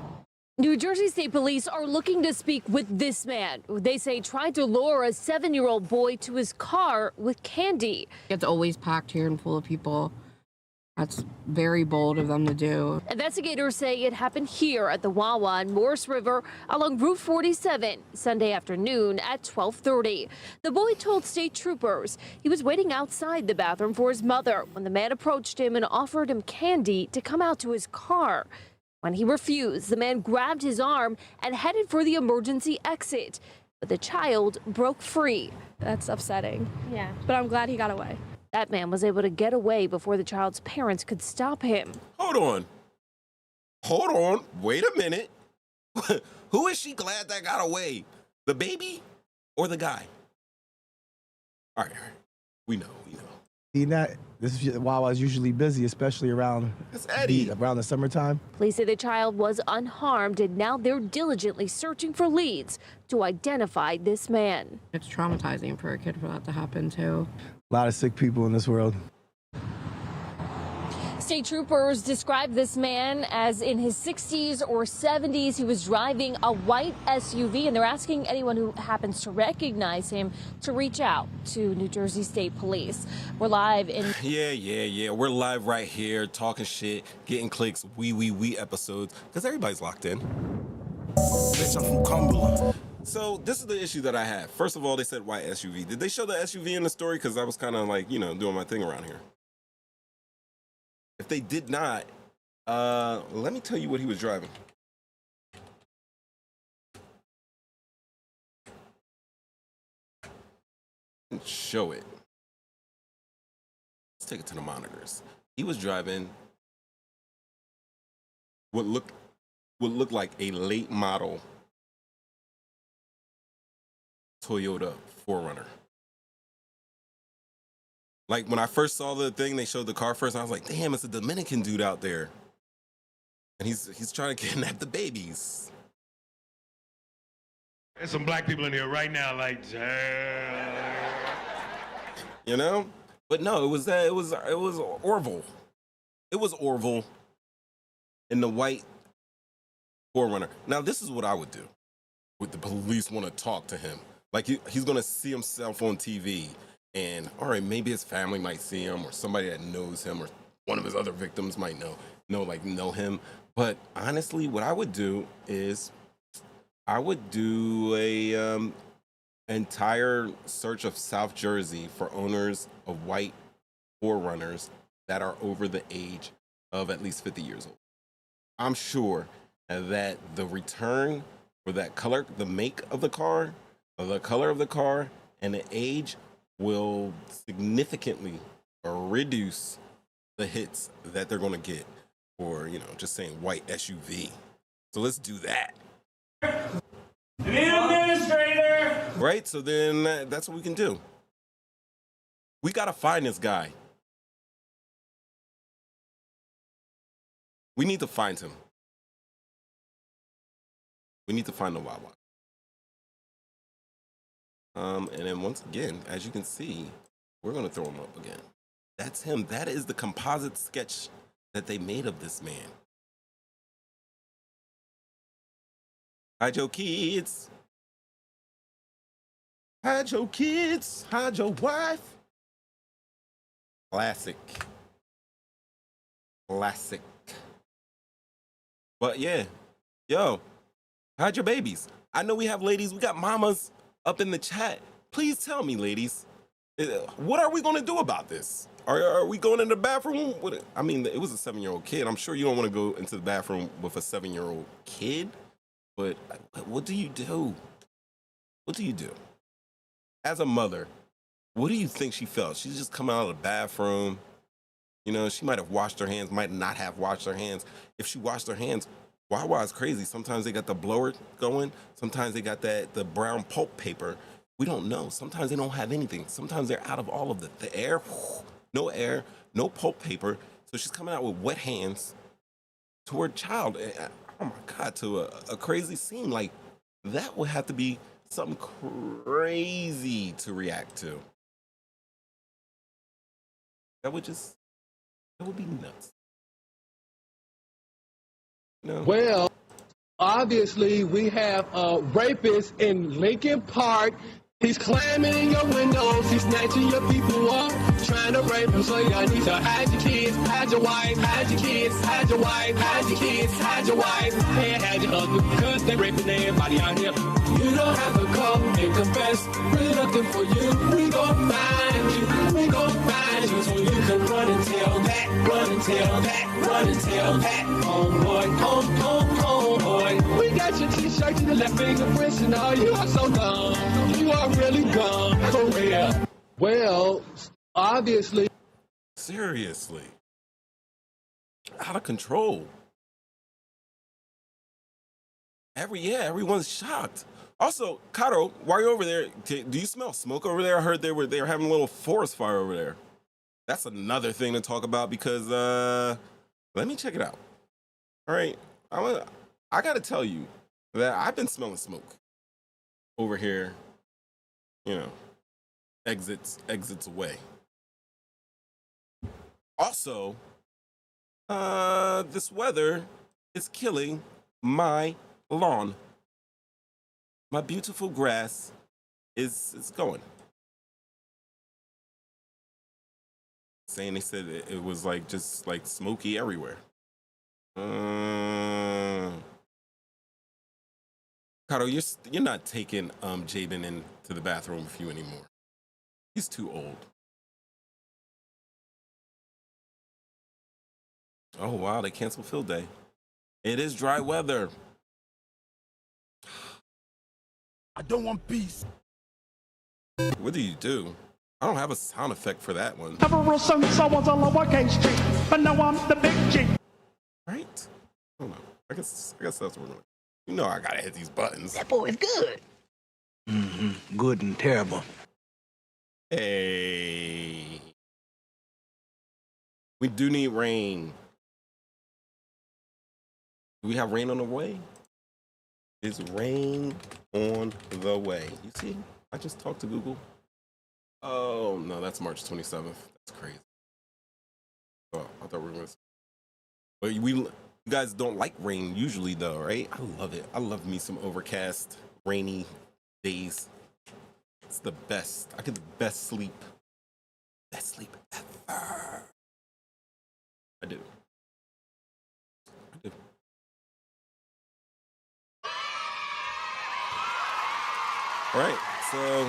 New Jersey State Police are looking to speak with this man, who they say tried to lure a 7-year-old boy to his car with candy. It's always packed here and full of people. That's very bold of them to do. Investigators say it happened here at the Wawa in Morris River along Route 47 Sunday afternoon at 12:30. The boy told state troopers he was waiting outside the bathroom for his mother when the man approached him and offered him candy to come out to his car. When he refused, the man grabbed his arm and headed for the emergency exit. But the child broke free. That's upsetting. Yeah. But I'm glad he got away. That man was able to get away before the child's parents could stop him. Hold on. Wait a minute. Who is she glad that got away? The baby or the guy? All right. We know. This is Wawa's usually busy, especially around the summertime. Police say the child was unharmed, and now they're diligently searching for leads to identify this man. It's traumatizing for a kid for that to happen, too. A lot of sick people in this world. State troopers describe this man as in his 60s or 70s. He was driving a white SUV, and they're asking anyone who happens to recognize him to reach out to New Jersey State Police. We're live in... Yeah. We're live right here, talking shit, getting clicks, we episodes, because everybody's locked in. Bitch, I'm from Cumberland. So this is the issue that I have. First of all, they said white SUV. Did they show the SUV in the story? Because I was kind of like, doing my thing around here. If they did not, let me tell you what he was driving. Show it. Let's take it to the monitors. He was driving what looked like a late model Toyota 4Runner. Like, when I first saw the thing, they showed the car first, and I was like, damn, it's a Dominican dude out there. And he's trying to kidnap the babies. There's some black people in here right now, like, But no, it was Orville. It was Orville in the white 4Runner. Now, this is what I would do. Would the police want to talk to him? Like, he's going to see himself on TV. And, all right, maybe his family might see him, or somebody that knows him, or one of his other victims might know him. But honestly, what I would do is I would do a entire search of South Jersey for owners of white 4Runners that are over the age of at least 50 years old. I'm sure that the return for that color, the make of the car, or the color of the car, and the age will significantly reduce the hits that they're going to get for, just saying white SUV. So let's do that. The administrator! Right? So then that's what we can do. We got to find this guy. We need to find him. We need to find the Wawa. And then once again, as you can see, we're going to throw him up again. That's him. That is the composite sketch that they made of this man. Hide your kids. Hide your kids. Hide your wife. Classic. But yeah, hide your babies. I know we have ladies, we got mamas up in the chat. Please tell me, ladies, what are we going to do about this? Are we going in the bathroom? I mean, it was a 7-year-old kid. I'm sure you don't want to go into the bathroom with a 7-year-old kid, but what do you do? What do you do? As a mother, what do you think she felt? She's just coming out of the bathroom. She might have washed her hands, might not have washed her hands. If she washed her hands, Wawa is crazy. Sometimes they got the blower going. Sometimes they got the brown pulp paper. We don't know. Sometimes they don't have anything. Sometimes they're out of all of the air. No air, no pulp paper. So she's coming out with wet hands to her child. Oh my God, to a crazy scene. Like, that would have to be something crazy to react to. That would be nuts. No. Well, obviously we have rapists in Lincoln Park He's climbing in your windows, he's snatching your people up, trying to rape them, so y'all need to hide your kids, hide your wife, hide your kids, hide your wife, hide your kids, hide your wife, and hide your husband, cause they raping everybody out here. You don't have to come and confess, we're looking for you, we gon' find you, we gon' find you, so you can run and tell that, run and tell that, run and tell that, homeboy, homeboy. We got your t-shirt and the left fingerprints and all, you are so dumb, you are really dumb, for real. Well, obviously. Seriously. Out of control. Everyone's shocked. Also, Caro, while you're over there, do you smell smoke over there? I heard they were having a little forest fire over there. That's another thing to talk about because let me check it out. All right, I gotta tell you that I've been smelling smoke over here. You know, exits away. Also, this weather is killing my lawn. My beautiful grass is going. Saying they said it was like just like smoky everywhere. Kato, you're not taking Jabin into the bathroom with you anymore. He's too old. Oh wow, they canceled field day. It is dry weather. I don't want peace. What do you do? I don't have a sound effect for that one. Ever since I was a lowercase G, but now I'm the big G. Right? I don't know. I guess that's what we're doing. You know I gotta hit these buttons. That boy is good. Mm-hmm. Good and terrible. Hey. We do need rain. Do we have rain on the way? Is rain on the way? You see? I just talked to Google. Oh, no, that's March 27th. That's crazy. Oh, I thought we were going to... But you guys don't like rain usually, though, right? I love it. I love me some overcast, rainy days. It's the best. I get the best sleep. Best sleep ever. I do. All right, so,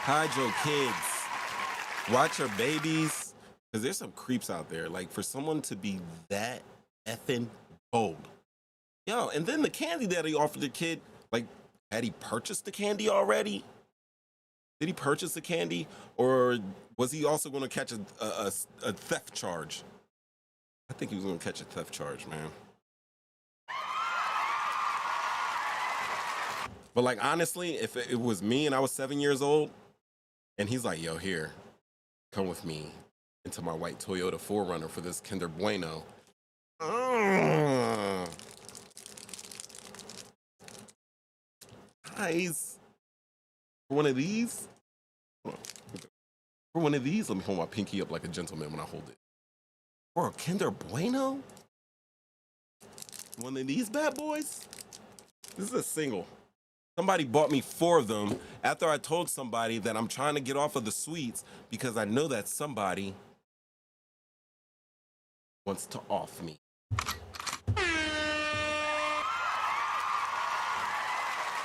hide your kids. Watch your babies. Because there's some creeps out there. Like, for someone to be that effing bold. Yo, and then the candy that he offered the kid, like, had he purchased the candy already? Did he purchase the candy? Or was he also going to catch a theft charge? I think he was going to catch a theft charge, man. But, like, honestly, if it was me and I was 7 years old, and he's like, yo, here, come with me into my white Toyota 4Runner for this Kinder Bueno. Guys, for one of these, let me hold my pinky up like a gentleman when I hold it. For a Kinder Bueno? One of these bad boys? This is a single. Somebody bought me 4 of them after I told somebody that I'm trying to get off of the sweets because I know that somebody wants to off me.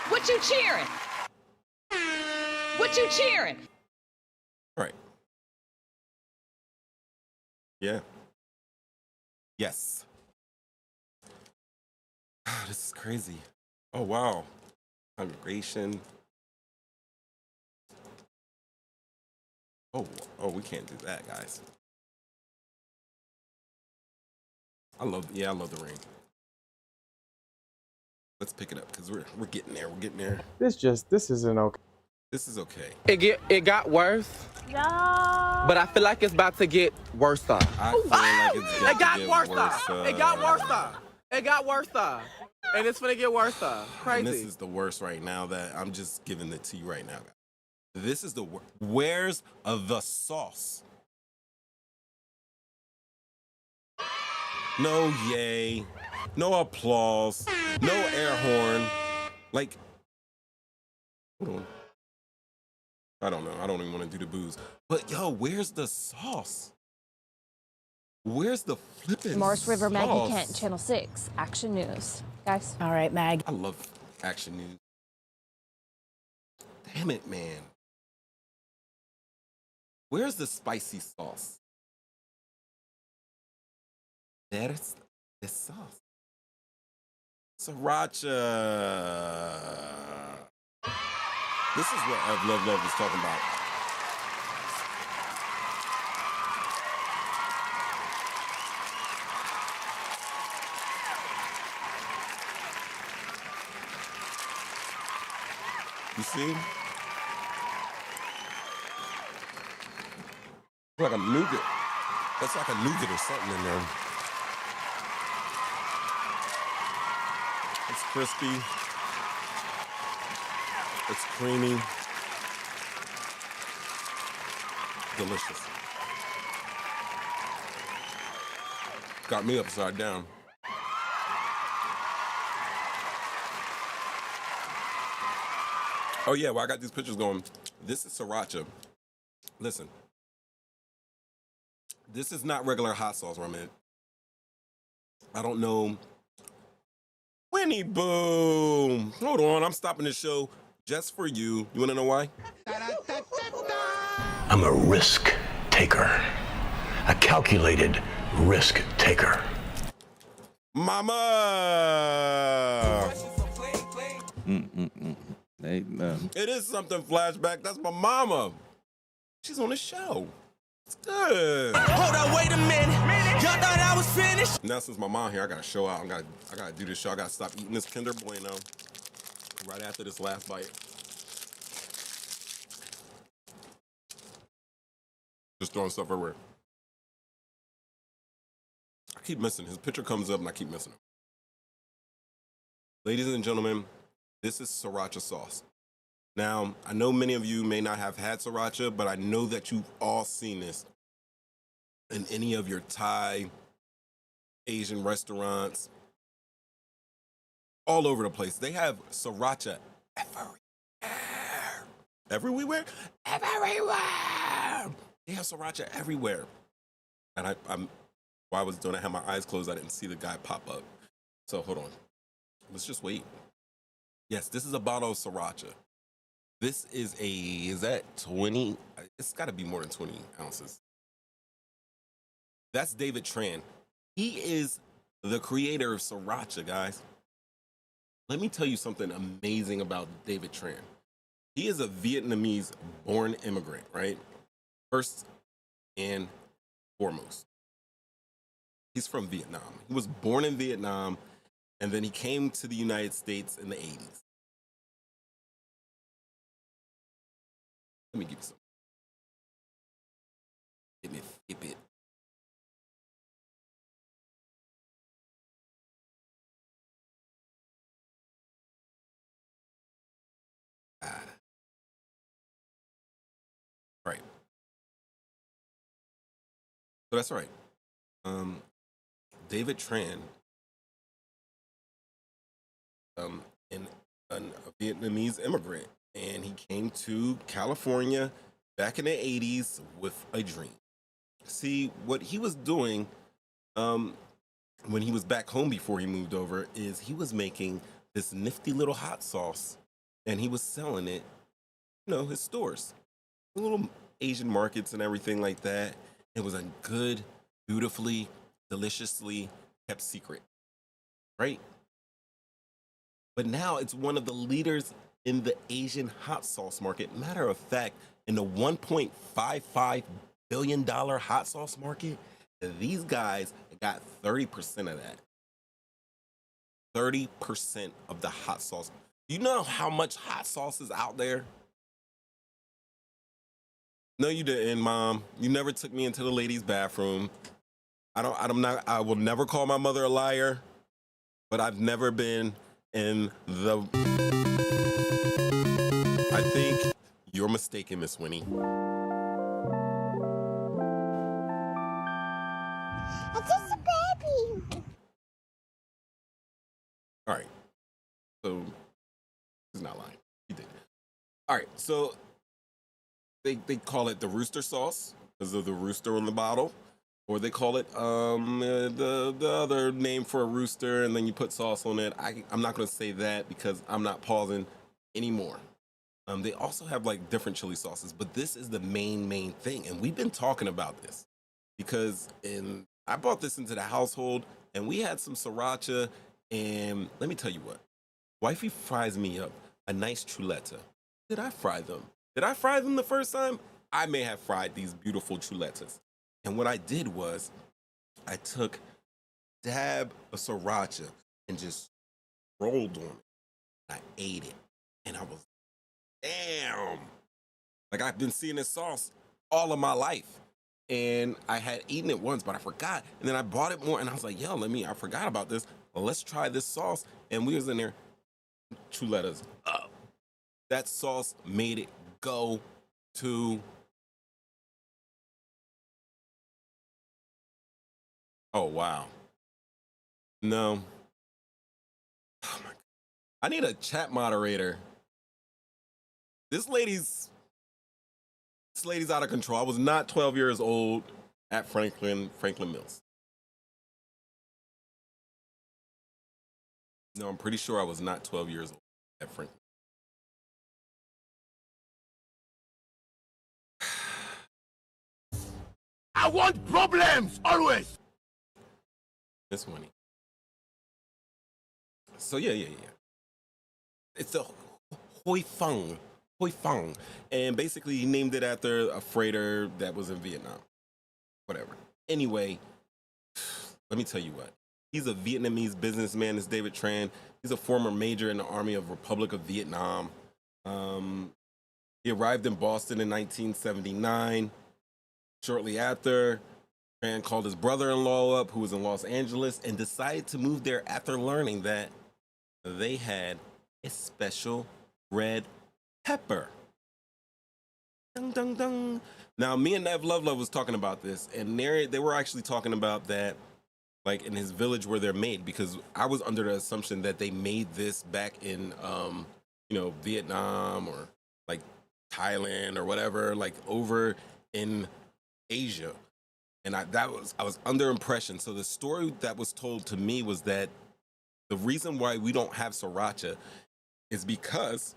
What you cheering? What you cheering? All right. Yeah. Yes. This is crazy. Oh, wow. Congregation. Oh, we can't do that, guys. I love the rain. Let's pick it up because we're getting there. We're getting there. This isn't okay. This is okay. It got worse. No. But I feel like it's about to get worse. I feel like it's It got worse. It It got worse. It got worse. And it's gonna get worse. Crazy. And this is the worst right now that I'm just giving it to you right now, guys. This is the worst. Where's the sauce? No, yay. No applause. No air horn. Like, hold on. I don't know. I don't even want to do the booze. But yo, where's the sauce? Where's the flipping Morris River, sauce? Maggie Kent, Channel 6, Action News. Guys. All right, Mag. I love Action News. Damn it, man. Where's the spicy sauce? There's the sauce. Sriracha. This is what Ev Love Love was talking about. You see? Like a nougat. That's like a nougat or something in there. It's crispy. It's creamy. Delicious. Got me upside down. Oh yeah, well I got these pictures going. This is sriracha. Listen. This is not regular hot sauce, Ramen. I don't know. Winnie Boom! Hold on, I'm stopping the show just for you. You wanna know why? I'm a risk taker. A calculated risk taker. Mama! Hey, It is something flashback. That's my mama. She's on the show. It's good. Hold on, wait a minute. Y'all thought I was finished? Now since my mom here, I gotta show out. I gotta do this show. I gotta stop eating this Kinder Bueno right after this last bite. Just throwing stuff everywhere. I keep missing. His picture comes up and I keep missing him. Ladies and gentlemen, this is sriracha sauce. Now, I know many of you may not have had sriracha, but I know that you've all seen this in any of your Thai, Asian restaurants, all over the place. They have sriracha everywhere. Everywhere? Everywhere! They have sriracha everywhere. And while I was doing it, I had my eyes closed. I didn't see the guy pop up. So hold on. Let's just wait. Yes, this is a bottle of sriracha. This is that 20? It's got to be more than 20 ounces. That's David Tran. He is the creator of sriracha, guys. Let me tell you something amazing about David Tran. He is a Vietnamese-born immigrant, right? First and foremost. He's from Vietnam. He was born in Vietnam, and then he came to the United States in the 80s. Let me give you some. Give me a bit. Right. So that's right. David Tran, a Vietnamese immigrant, and he came to California back in the 80s with a dream. See, what he was doing when he was back home before he moved over is he was making this nifty little hot sauce, and he was selling it, his stores, little Asian markets and everything like that. It was a good, beautifully, deliciously kept secret, right? But now it's one of the leaders in the Asian hot sauce market. Matter of fact, in the $1.55 billion hot sauce market, these guys got 30% of that. 30% of the hot sauce. You know how much hot sauce is out there? No, you didn't, Mom. You never took me into the ladies' bathroom. I will never call my mother a liar, but I've never been in the... I think you're mistaken, Miss Winnie. He's not lying. He did. All right, so they call it the rooster sauce because of the rooster on the bottle, or they call it the other name for a rooster, and then you put sauce on it. I'm not going to say that because I'm not pausing anymore. They also have like different chili sauces, but this is the main thing, and we've been talking about this because I brought this into the household, and we had some sriracha, and let me tell you what, wifey fries me up a nice chuleta. Did I fry them? Did I fry them the first time? I may have fried these beautiful chuletas. And what I did was I took a dab of sriracha and just rolled on it. I ate it. And I was, damn. Like, I've been seeing this sauce all of my life. And I had eaten it once, but I forgot. And then I bought it more, and I was like, yo, I forgot about this. Well, let's try this sauce. And we was in there, chuletas up. That sauce made it go to... Oh, wow. No. Oh, my God. I need a chat moderator. This lady's out of control. I was not 12 years old at Franklin Mills. No, I'm pretty sure I was not 12 years old at Franklin. I want problems, always! This one. So, yeah. It's a Hoi Fong. And basically, he named it after a freighter that was in Vietnam. Whatever. Anyway, let me tell you what. He's a Vietnamese businessman, this David Tran. He's a former major in the Army of Republic of Vietnam. He arrived in Boston in 1979. Shortly after, Tran called his brother-in-law up, who was in Los Angeles, and decided to move there after learning that they had a special red pepper. Dun, dun, dun. Now, me and Nev Love was talking about this, and they were actually talking about that, like in his village where they're made, because I was under the assumption that they made this back in, Vietnam or like Thailand or whatever, like over in Asia. And I was under impression. So the story that was told to me was that the reason why we don't have sriracha is because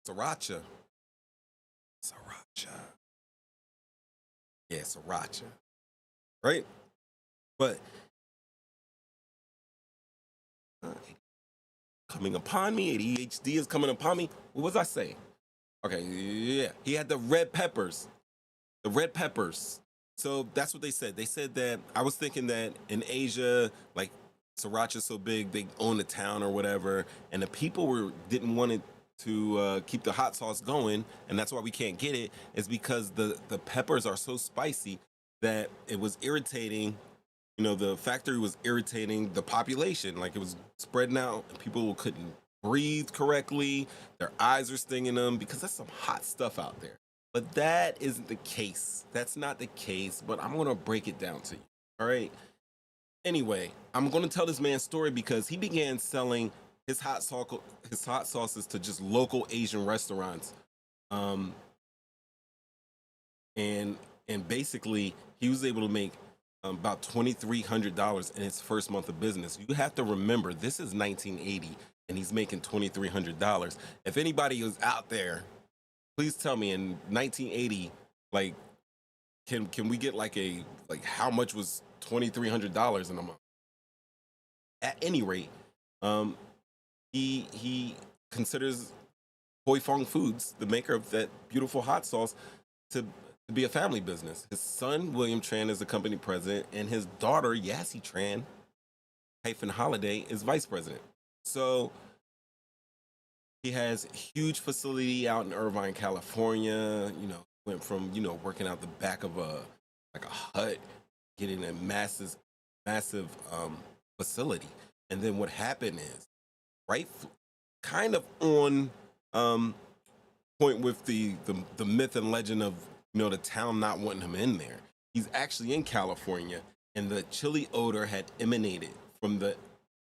sriracha. Yeah, sriracha. Right? But coming upon me, ADHD is coming upon me. What was I saying? Okay, yeah. He had the red peppers. The red peppers. So that's what they said. They said that, I was thinking that in Asia, like sriracha's so big, they own the town or whatever, and the people didn't want it to keep the hot sauce going, and that's why we can't get it, is because the peppers are so spicy that it was irritating. The factory was irritating the population. Like, it was spreading out, and people couldn't breathe correctly. Their eyes are stinging them because that's some hot stuff out there. But that isn't the case. That's not the case, but I'm going to break it down to you. All right? Anyway, I'm going to tell this man's story because he began selling his hot sauces to just local Asian restaurants. And basically, he was able to make about $2,300 in his first month of business. You have to remember, this is 1980, and he's making $2,300. If anybody is out there, please tell me in 1980, like, can we get like how much was $2,300 in a month? At any rate, he considers Hoi Fong Foods, the maker of that beautiful hot sauce, to be a family business. His son, William Tran, is the company president, and his daughter, Yassie Tran, Holiday, is vice president. So he has a huge facility out in Irvine, California. Went from, working out the back of a hut, getting a massive facility. And then what happened is, right, kind of on point with the myth and legend of, the town not wanting him in there. He's actually in California, and the chili odor had emanated from the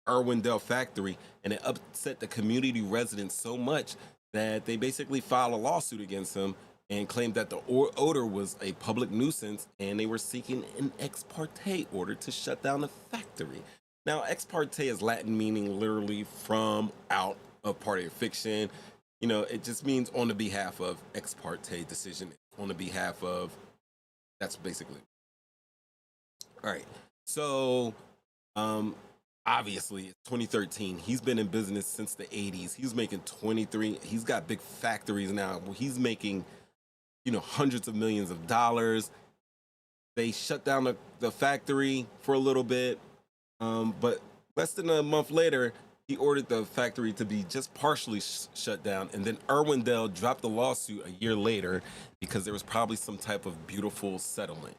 Irwindale factory, and it upset the community residents so much that they basically filed a lawsuit against him and claimed that the odor was a public nuisance, and they were seeking an ex parte order to shut down the factory. Now, ex parte is Latin meaning literally from, out of, party of fiction. You know, it just means on the behalf of. Ex parte decision on the behalf of. That's basically. All right. So, obviously, it's 2013. He's been in business since the 80s. He's making 23. He's got big factories now. He's making, you know, hundreds of millions of dollars. They shut down the factory for a little bit. But less than a month later, he ordered the factory to be just partially shut down. And then Irwindale dropped the lawsuit a year later because there was probably some type of beautiful settlement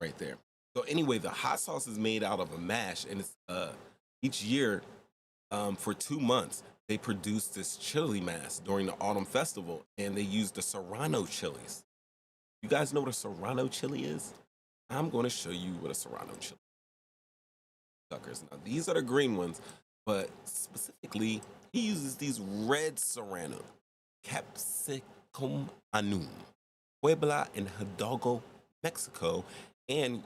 right there. So anyway, the hot sauce is made out of a mash, and it's each year for 2 months they produce this chili mash during the autumn festival, and they use the Serrano chilies. You guys know what a Serrano chili is? I'm going to show you what a Serrano chili is. Suckers. Now these are the green ones, but specifically he uses these red Serrano, Capsicum Anum, Puebla and Hidalgo, Mexico, and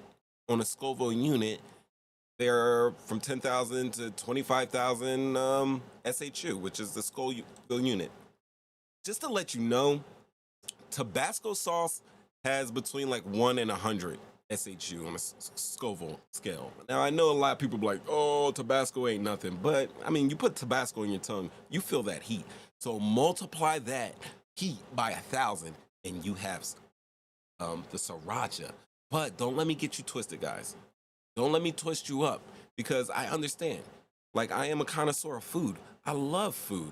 on a Scoville unit, they're from 10,000 to 25,000 SHU, which is the Scoville unit. Just to let you know, Tabasco sauce has between like 1 and 100 SHU on a Scoville scale. Now, I know a lot of people be like, oh, Tabasco ain't nothing. But, I mean, you put Tabasco in your tongue, you feel that heat. So multiply that heat by 1,000, and you have the Sriracha. But don't let me get you twisted, guys. Don't let me twist you up, because I understand. Like, I am a connoisseur of food. I love food.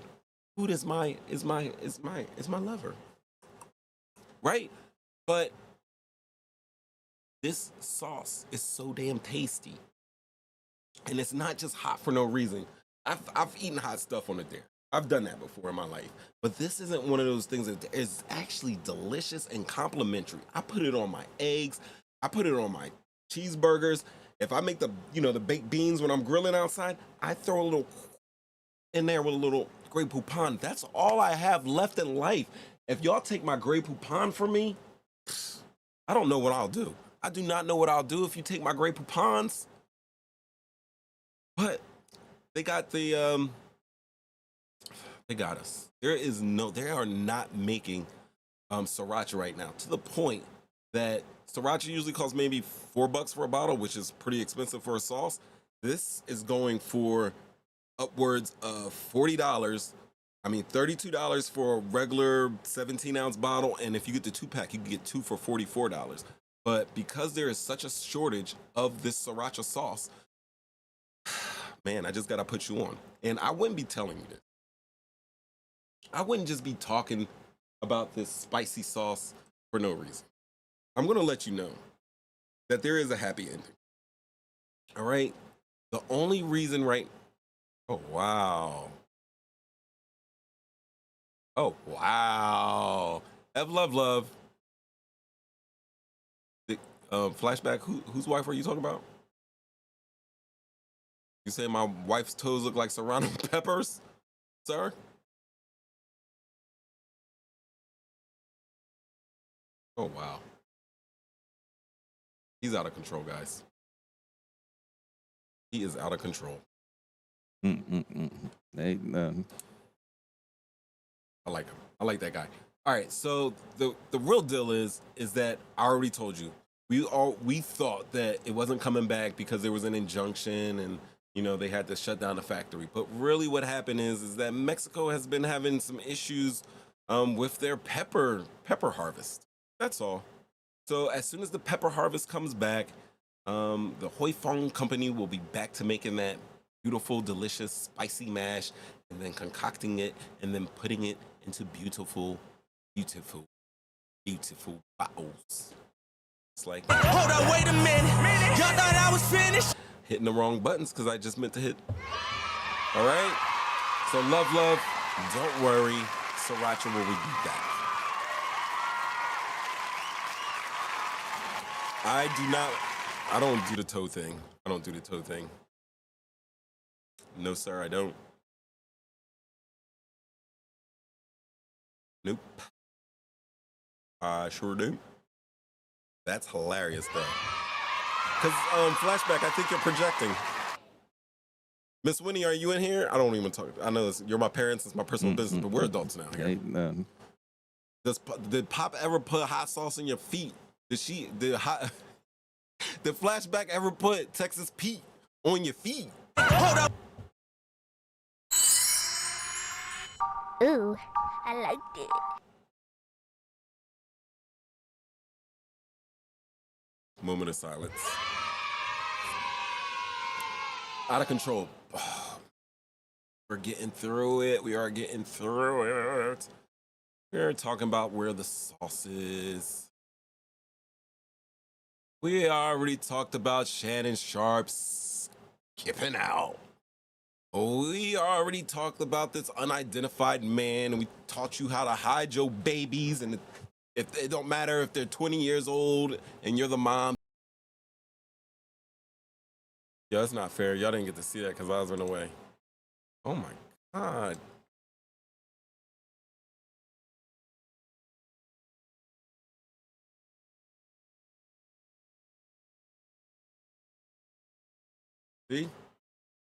Food is my lover. Right? But this sauce is so damn tasty. And it's not just hot for no reason. I've eaten hot stuff on a dare. I've done that before in my life. But this isn't one of those things that is actually delicious and complimentary. I put it on my eggs. I put it on my cheeseburgers. If I make the baked beans when I'm grilling outside, I throw a little in there with a little Grey Poupon. That's all I have left in life. If y'all take my Grey Poupon from me, I don't know what I'll do. I do not know what I'll do if you take my Grey Poupons. But they got they got us. They are not making Sriracha right now, to the point that Sriracha usually costs maybe $4 for a bottle, which is pretty expensive for a sauce. This is going for upwards of $40. I mean, $32 for a regular 17-ounce bottle, and if you get the 2-pack, you can get 2 for $44. But because there is such a shortage of this Sriracha sauce, man, I just gotta put you on. And I wouldn't be telling you this. I wouldn't just be talking about this spicy sauce for no reason. I'm gonna let you know that there is a happy ending. All right? The only reason oh, wow. Oh, wow. Love. Flashback, whose wife are you talking about? You say my wife's toes look like serrano peppers, sir? Oh, wow. He's out of control, guys. He is out of control. Hey, I like him. I like that guy. All right, so the real deal is that I already told you. We thought that it wasn't coming back because there was an injunction and they had to shut down the factory. But really what happened is that Mexico has been having some issues with their pepper harvest. That's all. So as soon as the pepper harvest comes back, the Hoi Fong company will be back to making that beautiful, delicious, spicy mash, and then concocting it and then putting it into beautiful bottles. It's like, hold up, wait a minute. Y'all thought I was finished? Hitting the wrong buttons because I just meant to hit. All right? So love. Don't worry. Sriracha will be back. I don't do the toe thing. No, sir, I don't. Nope. I sure do. That's hilarious, though. Because, flashback, I think you're projecting. Miss Winnie, are you in here? I don't even talk. I know you're my parents. It's my personal business, but we're adults now here. Ain't nothing. Did Pop ever put hot sauce in your feet? Did Flashback ever put Texas Pete on your feet? Hold up. Ooh, I liked it. Moment of silence. Out of control. We're getting through it. We are getting through it. We're talking about where the sauce is. We already talked about Shannon Sharp skipping out. We already talked about this unidentified man, and we taught you how to hide your babies, and if it don't matter if they're 20 years old and you're the mom. Yo, that's not fair. Y'all didn't get to see that because I was in the way. Oh my God. See?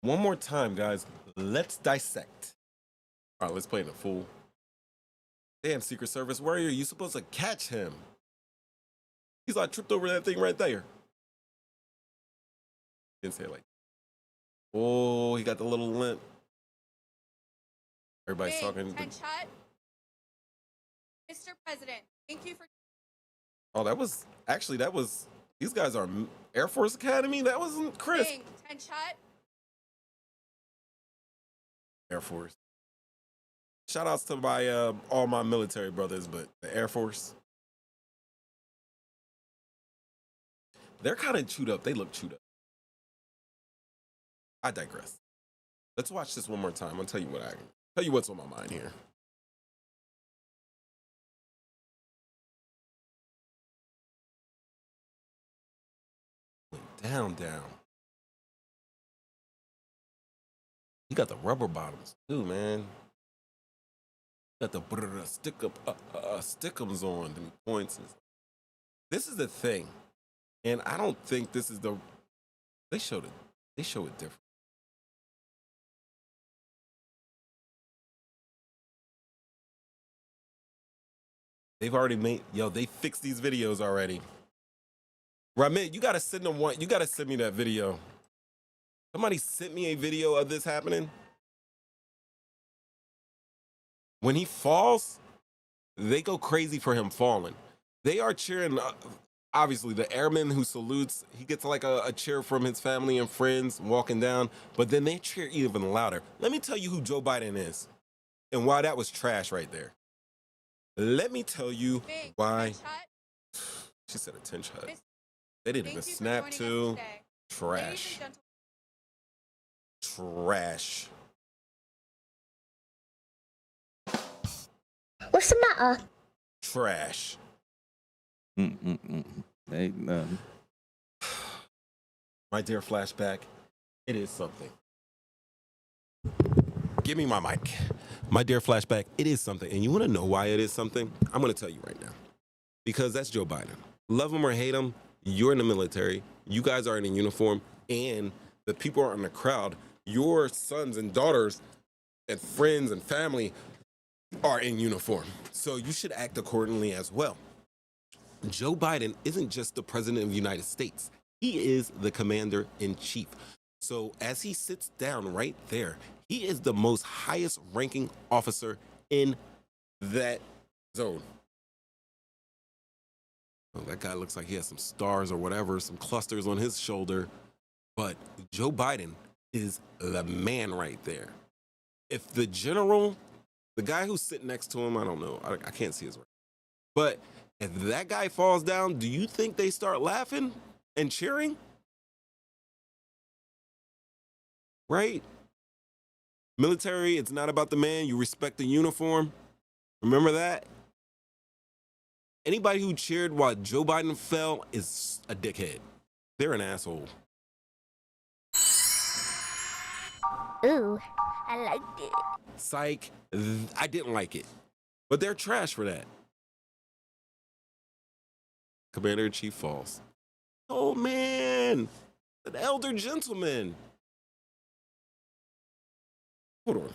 One more time, guys. Let's dissect. All right, let's play the fool. Damn, Secret Service, where are you? You supposed to catch him. He's like tripped over that thing right there. Didn't say it like, oh, he got the little limp. Everybody's talking. Shot. Mr. President, thank you for. Oh, that was these guys are Air Force Academy. That wasn't Chris. 10 shot. Air Force. Shout outs to all my military brothers, but the Air Force. They're kind of chewed up. They look chewed up. I digress. Let's watch this one more time. I'll tell you what's on my mind here. Down. He got the rubber bottoms too, man. Got the stickums on the points. This is the thing, and I don't think this is the. They show it different. They've already they fixed these videos already. Ramit, you gotta send them one. You gotta send me that video. Somebody sent me a video of this happening. When he falls, they go crazy for him falling. They are cheering. Obviously, the airman who salutes, he gets like a cheer from his family and friends walking down, but then they cheer even louder. Let me tell you who Joe Biden is and why that was trash right there. Let me tell you why. She said a 10 shot. They didn't even snap to. Trash. Trash. What's the matter? Trash. Ain't nothing. My dear Flashback, it is something. Give me my mic. My dear Flashback, it is something. And you want to know why it is something? I'm going to tell you right now. Because that's Joe Biden. Love him or hate him, you're in the military. You guys are in a uniform. And the people are in the crowd. Your sons and daughters and friends and family are in uniform. So you should act accordingly as well. Joe Biden isn't just the president of the United States. He is the commander-in-chief. So as he sits down right there, he is the most highest ranking officer in that zone. Oh, that guy looks like he has some stars or whatever, some clusters on his shoulder. But Joe Biden is the man right there. If the general, the guy who's sitting next to him, I don't know, I can't see his right. But if that guy falls down, do you think they start laughing and cheering? Right? Military, it's not about the man. You respect the uniform. Remember that? Anybody who cheered while Joe Biden fell is a dickhead. They're an asshole. Ooh, I liked it. Psych. I didn't like it. But they're trash for that. Commander-in-Chief falls. Oh, man. An elder gentleman. Hold on.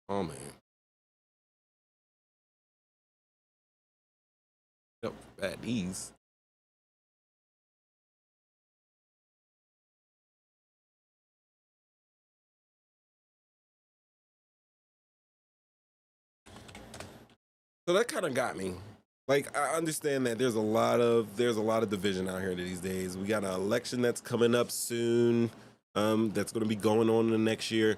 Oh, man. No, bad knees. So that kind of got me. Like, I understand that there's a lot of division out here these days. We got an election that's coming up soon, that's going to be going on in the next year.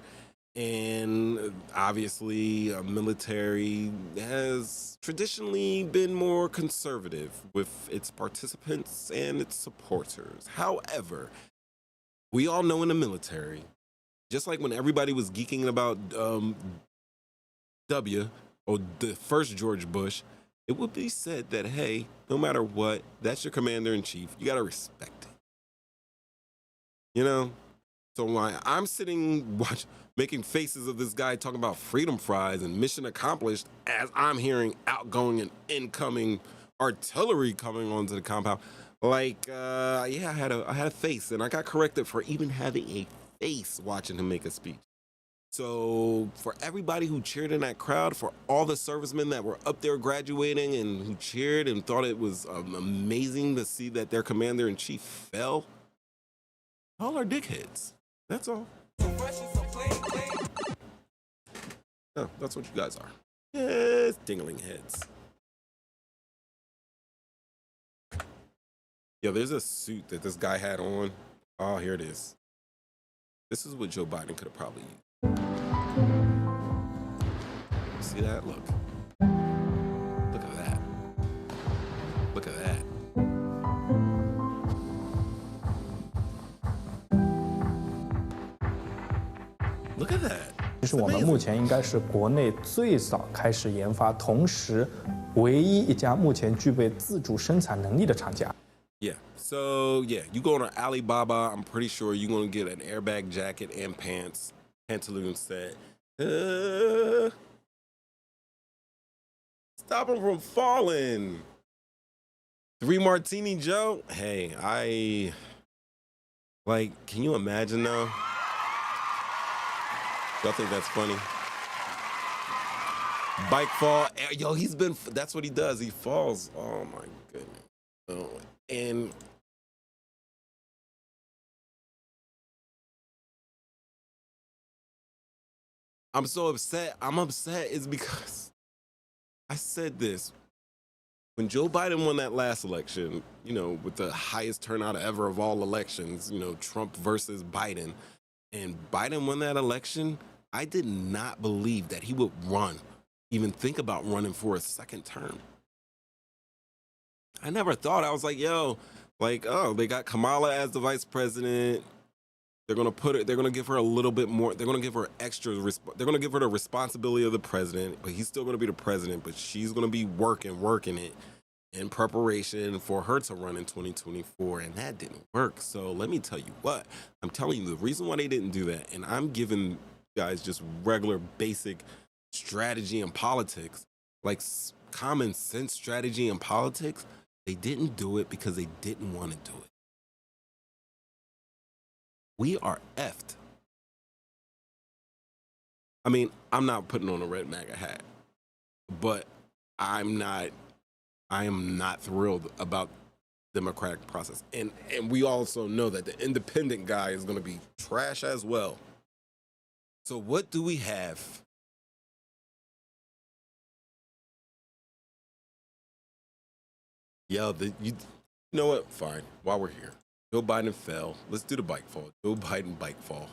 And obviously, military has traditionally been more conservative with its participants and its supporters. However, we all know in the military, just like when everybody was geeking about the first George Bush, it would be said that, hey, no matter what, that's your commander-in-chief. You got to respect it. You know? So while I'm sitting making faces of this guy talking about freedom fries and mission accomplished as I'm hearing outgoing and incoming artillery coming onto the compound, like, yeah, I had a face, and I got corrected for even having a face watching him make a speech. So for everybody who cheered in that crowd, for all the servicemen that were up there graduating and who cheered and thought it was amazing to see that their commander-in-chief fell, all are dickheads. That's all. Oh, that's what you guys are. Yes, dingling heads. Yo, there's a suit that this guy had on. Oh, here it is. This is what Joe Biden could have probably used. See that? Look. Look at that. Look at that. 其实我们目前应该是国内最早开始研发，同时唯一一家目前具备自主生产能力的厂家。 Yeah, so yeah, you go to Alibaba, I'm pretty sure you're gonna get an airbag jacket and pants, pantaloon set. Stop him from falling. 3 Martini Joe. Hey, can you imagine though? Y'all think that's funny? Bike fall. Yo, that's what he does. He falls. Oh my goodness. Oh, and I'm so upset. I'm upset is because I said this. When Joe Biden won that last election, you know, with the highest turnout ever of all elections, you know, Trump versus Biden, and Biden won that election, I did not believe that he would even think about running for a second term. I never thought. I was like, yo, oh, they got Kamala as the vice president. They're gonna give her a little bit more. They're gonna give her they're gonna give her the responsibility of the president, but he's still gonna be the president, but she's gonna be working it in preparation for her to run in 2024, and that didn't work. So let me tell you what, I'm telling you the reason why they didn't do that, and I'm giving guys just regular basic strategy and politics, like common sense strategy and politics. They didn't do it because they didn't want to do it. We are effed. I mean, I'm not putting on a red MAGA hat, but I am not thrilled about the democratic process. And we also know that the independent guy is going to be trash as well. So what do we have? Yo, you know what? Fine. While we're here, Joe Biden fell. Let's do the bike fall. Joe Biden bike fall.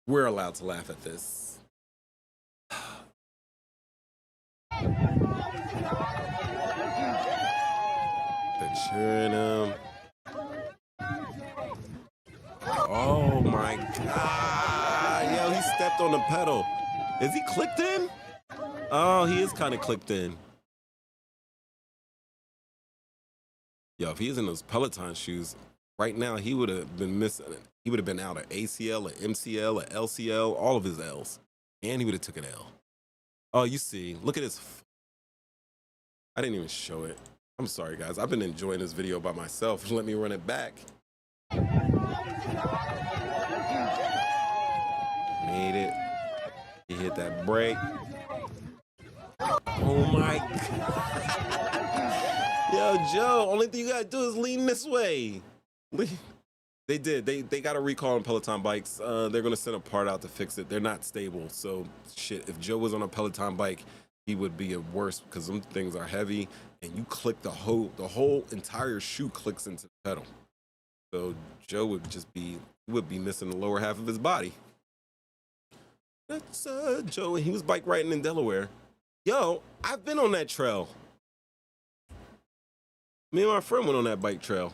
We're allowed to laugh at this. cheering him. Oh my God. Yo, he stepped on the pedal. Is he clicked in? Oh, he is kind of clicked in. Yo, if he was in those Peloton shoes, right now he would have been missing. He would have been out an ACL, an MCL, an LCL, all of his L's. And he would have took an L. Oh, you see. Look at his. I didn't even show it. I'm sorry, guys. I've been enjoying this video by myself. Let me run it back. Made it. He hit that brake. Oh my God. Yo, Joe, only thing you gotta do is lean this way. They did. They got a recall on Peloton bikes. They're gonna send a part out to fix it. They're not stable. So shit, if Joe was on a Peloton bike, he would be worse because some things are heavy and you click the whole entire shoe clicks into the pedal. So Joe would just be missing the lower half of his body. That's Joe, and he was bike riding in Delaware. Yo, I've been on that trail. Me and my friend went on that bike trail.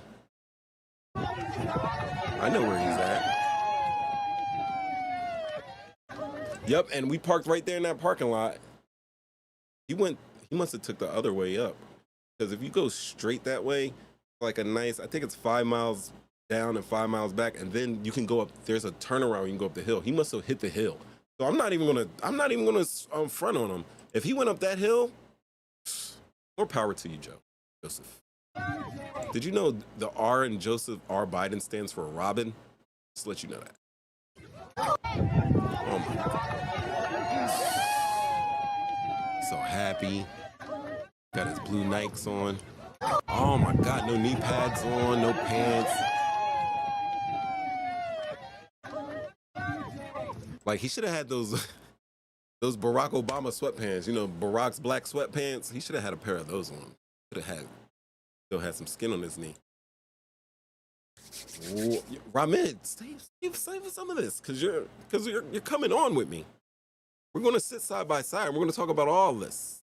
I know where he's at. Yep, and we parked right there in that parking lot. He must have took the other way up. Because if you go straight that way, like a nice, I think it's 5 miles down and 5 miles back, and then you can go up, there's a turnaround where you can go up the hill. He must have hit the hill. So I'm not even gonna front on him. If he went up that hill, more power to you, Joseph. Did you know the R in Joseph R. Biden stands for Robin? Just to let you know that. Oh my God. So happy. Got his blue Nikes on. Oh my God, no knee pads on, no pants. Like he should have had those Barack Obama sweatpants, you know, Barack's black sweatpants. He should have had a pair of those on. Still had some skin on his knee. Ooh, Ramid, save some of this, because you're coming on with me. We're gonna sit side by side. We're gonna talk about all this.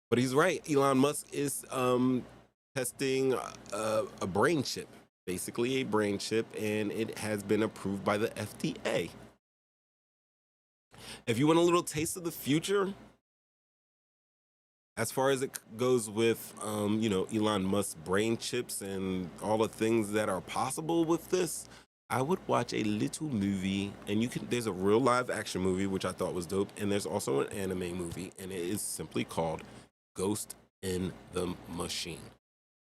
But he's right. Elon Musk is testing a brain chip, basically a brain chip, and it has been approved by the FDA. If you want a little taste of the future, as far as it goes with, you know, Elon Musk's brain chips and all the things that are possible with this, I would watch a little movie, and there's a real live action movie, which I thought was dope, and there's also an anime movie, and it is simply called Ghost in the Machine.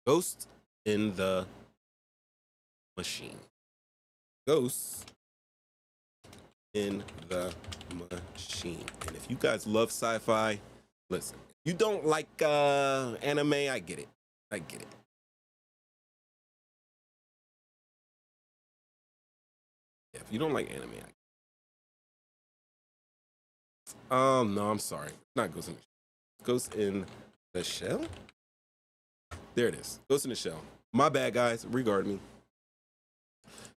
Ghost in the Machine. Ghost in the Machine. And if you guys love sci-fi, listen. You don't like anime, I get it. Yeah, if you don't like anime, no, I'm sorry. Not Ghost in the Shell. Ghost in the Shell? There it is. Ghost in the Shell. My bad, guys. Regard me.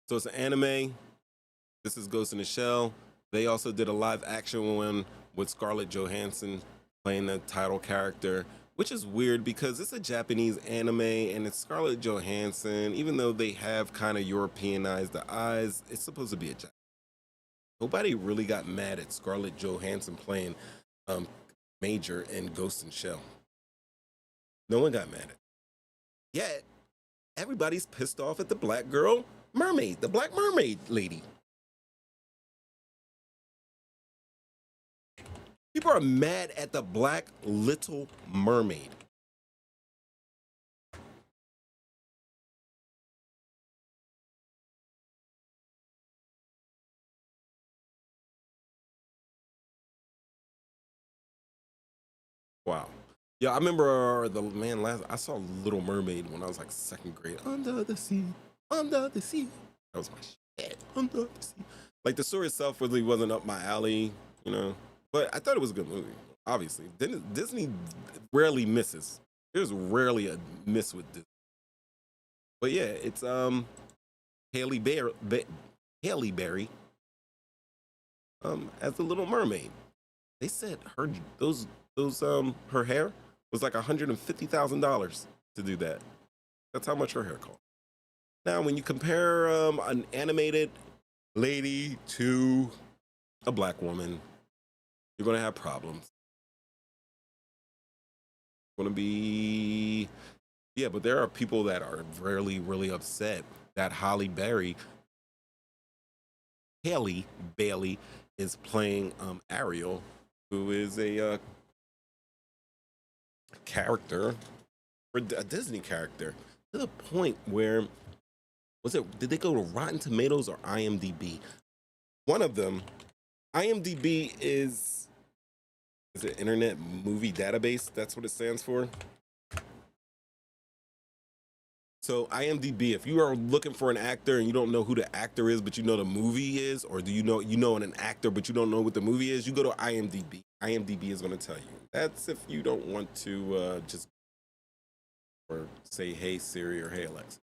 So it's an anime. This is Ghost in the Shell. They also did a live action one with Scarlett Johansson playing the title character, which is weird because it's a Japanese anime and it's Scarlett Johansson. Even though they have kind of Europeanized the eyes, it's supposed to be a Japanese. Nobody really got mad at Scarlett Johansson playing Major in Ghost in the Shell. No one got mad at it. Yet, everybody's pissed off at the black girl mermaid, the black mermaid lady. People are mad at the black Little Mermaid. Wow. Yeah, I remember I saw Little Mermaid when I was like 2nd grade. Under the sea, under the sea. That was my shit. Under the sea. Like the story itself really wasn't up my alley, you know. But I thought it was a good movie, obviously. Disney rarely misses. There's rarely a miss with Disney. But yeah, it's Halle Berry as the Little Mermaid. They said her her hair was like $150,000 to do that. That's how much her hair costs. Now, when you compare an animated lady to a black woman, you're going to have problems. Going to be, yeah, but there are people that are really, really upset that Halle Bailey is playing Ariel, who is a character, a Disney character, to the point where, did they go to Rotten Tomatoes or IMDb? One of them, IMDb is it Internet Movie Database? That's what it stands for. So IMDb, if you are looking for an actor and you don't know who the actor is, but you know the movie is, or do you know an actor but you don't know what the movie is, you go to IMDb. IMDb is going to tell you. That's if you don't want to just or say, hey Siri or hey Alexa.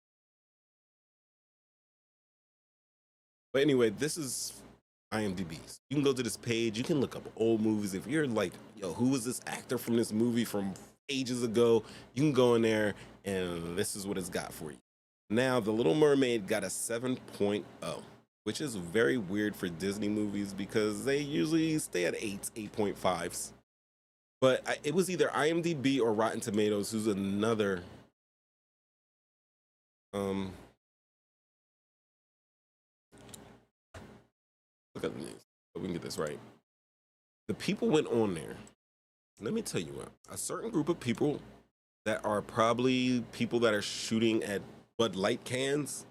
But anyway, this is IMDb. You can go to this page. You can look up old movies. If you're like, yo, who was this actor from this movie from ages ago? You can go in there and this is what it's got for you. Now, The Little Mermaid got a 7.0, which is very weird for Disney movies because they usually stay at 8s, 8.5s. But it was either IMDb or Rotten Tomatoes, who's another look at the news so we can get this right. The people went on there. Let me tell you what, a certain group of people that are probably people that are shooting at Bud Light cans,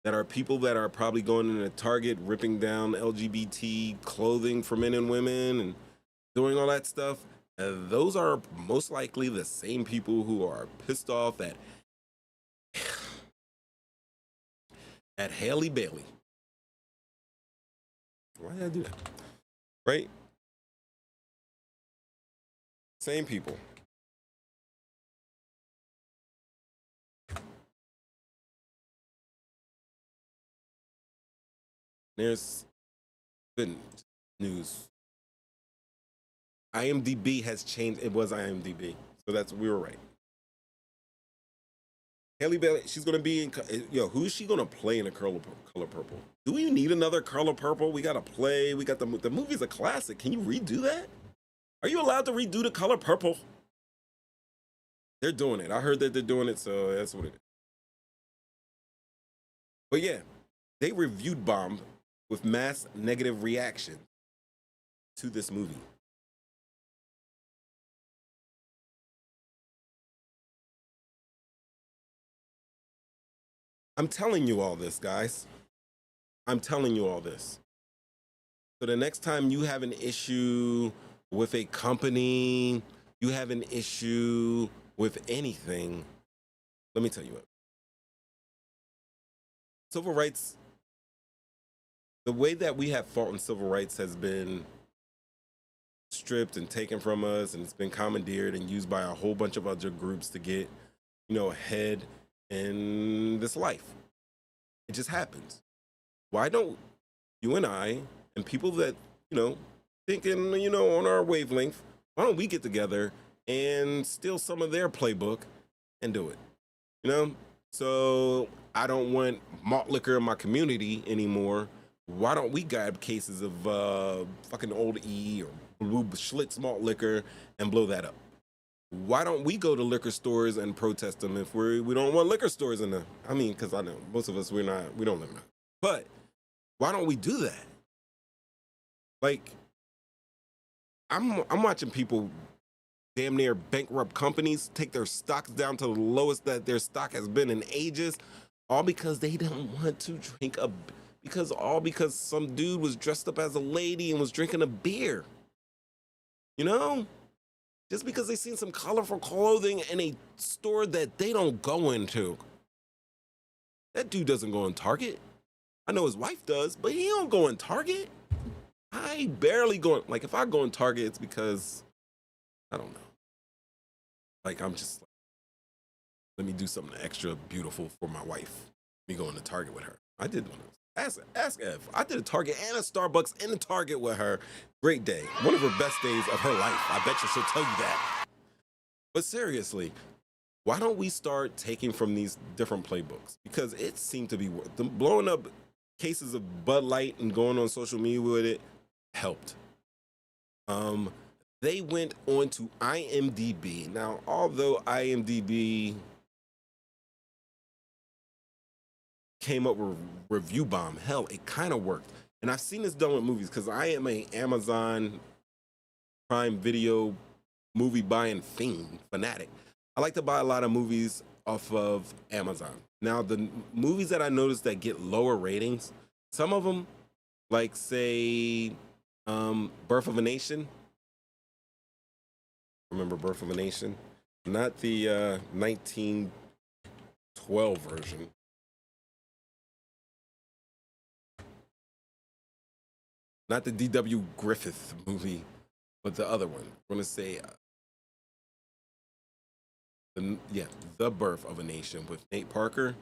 that are people that are probably going into Target, ripping down LGBT clothing for men and women and doing all that stuff. Those are most likely the same people who are pissed off at Halle Bailey. Why did I do that? Right? Same people. There's good news. IMDb has changed. It was IMDb. So we were right. Halle Bailey, she's going to be in, who is she going to play in a Color Purple? Do we need another Color Purple? We got to play. We got the movie's a classic. Can you redo that? Are you allowed to redo the Color Purple? They're doing it. I heard that they're doing it, so that's what it is. But yeah, they reviewed bombed with mass negative reaction to this movie. I'm telling you all this, guys. I'm telling you all this. So the next time you have an issue with a company, you have an issue with anything, let me tell you what. Civil rights, the way that we have fought in civil rights has been stripped and taken from us, and it's been commandeered and used by a whole bunch of other groups to get, ahead in this life. It just happens. Why don't you and I and people that, thinking, on our wavelength, why don't we get together and steal some of their playbook and do it? So I don't want malt liquor in my community anymore. Why don't we grab cases of fucking Old E or Blue Schlitz malt liquor and blow that up? Why don't we go to liquor stores and protest them if we don't want liquor stores in there? I mean, because I know most of us, we don't live in that. But why don't we do that? Like, I'm watching people damn near bankrupt companies take their stocks down to the lowest that their stock has been in ages, all because they don't want to drink because some dude was dressed up as a lady and was drinking a beer. Just because they seen some colorful clothing in a store that they don't go into. That dude doesn't go in Target. I know his wife does, but he don't go in Target. I barely go in. Like, if I go in Target, it's because, I don't know. Like, I'm just like, let me do something extra beautiful for my wife. Me going to Target with her. I did one of those. Ask Ev. I did a Target and a Starbucks and a Target with her. Great day. One of her best days of her life. I bet you she'll tell you that. But seriously, why don't we start taking from these different playbooks? Because it seemed to be blowing up cases of Bud Light and going on social media with it helped. They went on to IMDb. Now, although IMDb came up with review bomb, hell, it kind of worked. And I've seen this done with movies because I am a Amazon Prime Video movie buying fanatic. I like to buy a lot of movies off of Amazon. Now, the movies that I noticed that get lower ratings, some of them, like say, Birth of a Nation. Remember Birth of a Nation? Not the 1912 version. Not the D.W. Griffith movie, but the other one. I'm going to say, The Birth of a Nation with Nate Parker.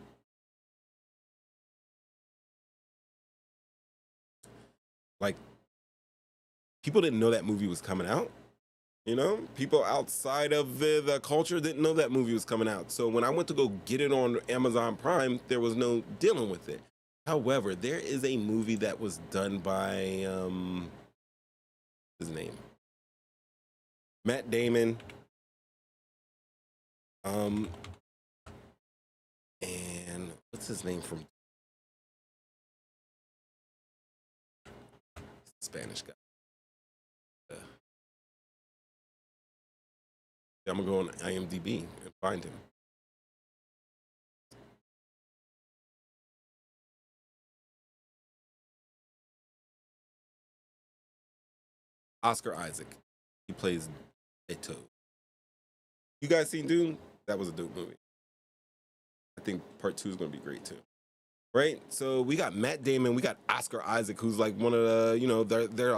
Like, people didn't know that movie was coming out. You know, people outside of the culture didn't know that movie was coming out. So when I went to go get it on Amazon Prime, there was no dealing with it. However, there is a movie that was done by, his name, Matt Damon, and what's his name from Spanish guy. I'm gonna go on IMDb and find him. Oscar Isaac. He plays Eto. You guys seen Dune? That was a dope movie. I think part 2 is gonna be great too. Right? So we got Matt Damon, we got Oscar Isaac, who's like one of the, you know, they're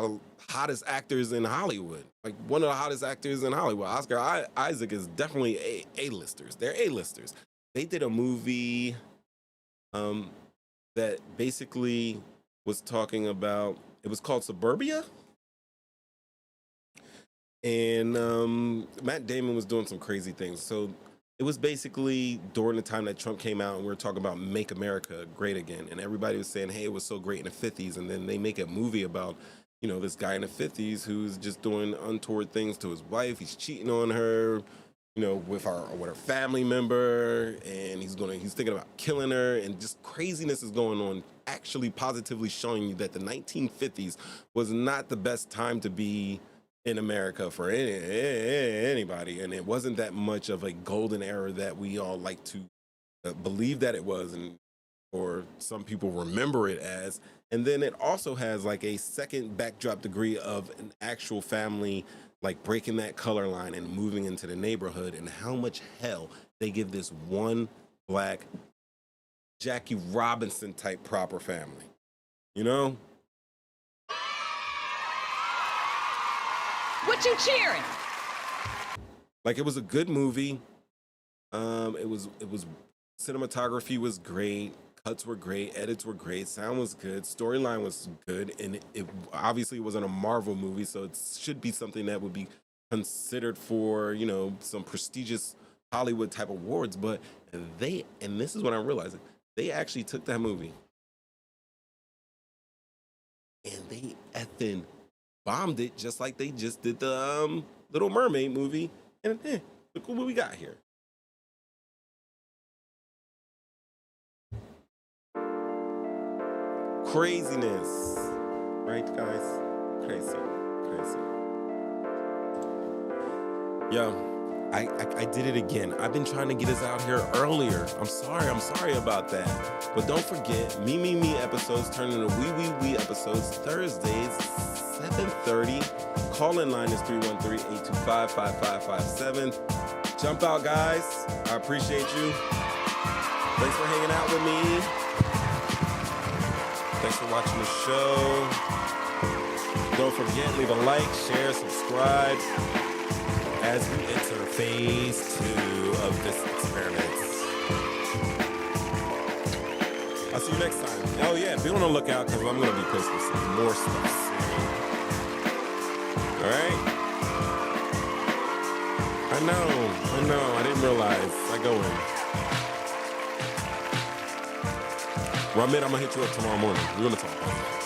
hottest actors in Hollywood. Like one of the hottest actors in Hollywood. Oscar Isaac is definitely A-listers. They're A-listers. They did a movie that basically was talking about, it was called Suburbia. And Matt Damon was doing some crazy things. So it was basically during the time that Trump came out and we were talking about Make America Great Again. And everybody was saying, hey, it was so great in the 50s. And then they make a movie about, you know, this guy in the 50s who's just doing untoward things to his wife. He's cheating on her, you know, with her family member. And he's thinking about killing her. And just craziness is going on, actually positively showing you that the 1950s was not the best time to be in America for anybody, and it wasn't that much of a golden era that we all like to believe that it was, and or some people remember it as. And then it also has like a second backdrop degree of an actual family like breaking that color line and moving into the neighborhood, and how much hell they give this one black Jackie Robinson type proper family, you know? What you cheering? Like, it was a good movie. It was cinematography was great, cuts were great, edits were great, sound was good, storyline was good, and it obviously wasn't a Marvel movie, so it should be something that would be considered for, you know, some prestigious Hollywood type awards. But they, and this is what I'm realizing, they actually took that movie and they effing bombed it, just like they just did the Little Mermaid movie. And look what we got here. Craziness, right, guys? Crazy. Yo, I did it again. I've been trying to get us out here earlier. I'm sorry about that. But don't forget, Me episodes turn into We episodes Thursdays, 7:30. Call-in line is 313-825-5557. Jump out, guys. I appreciate you. Thanks for hanging out with me. Thanks for watching the show. Don't forget, leave a like, share, subscribe as we enter phase 2 of this experiment. I'll see you next time. Oh yeah, be on the lookout because I'm going to be posting some more stuff soon. All right? I know. I didn't realize. I go in. Well, I'm going to hit you up tomorrow morning. We're going to talk about that.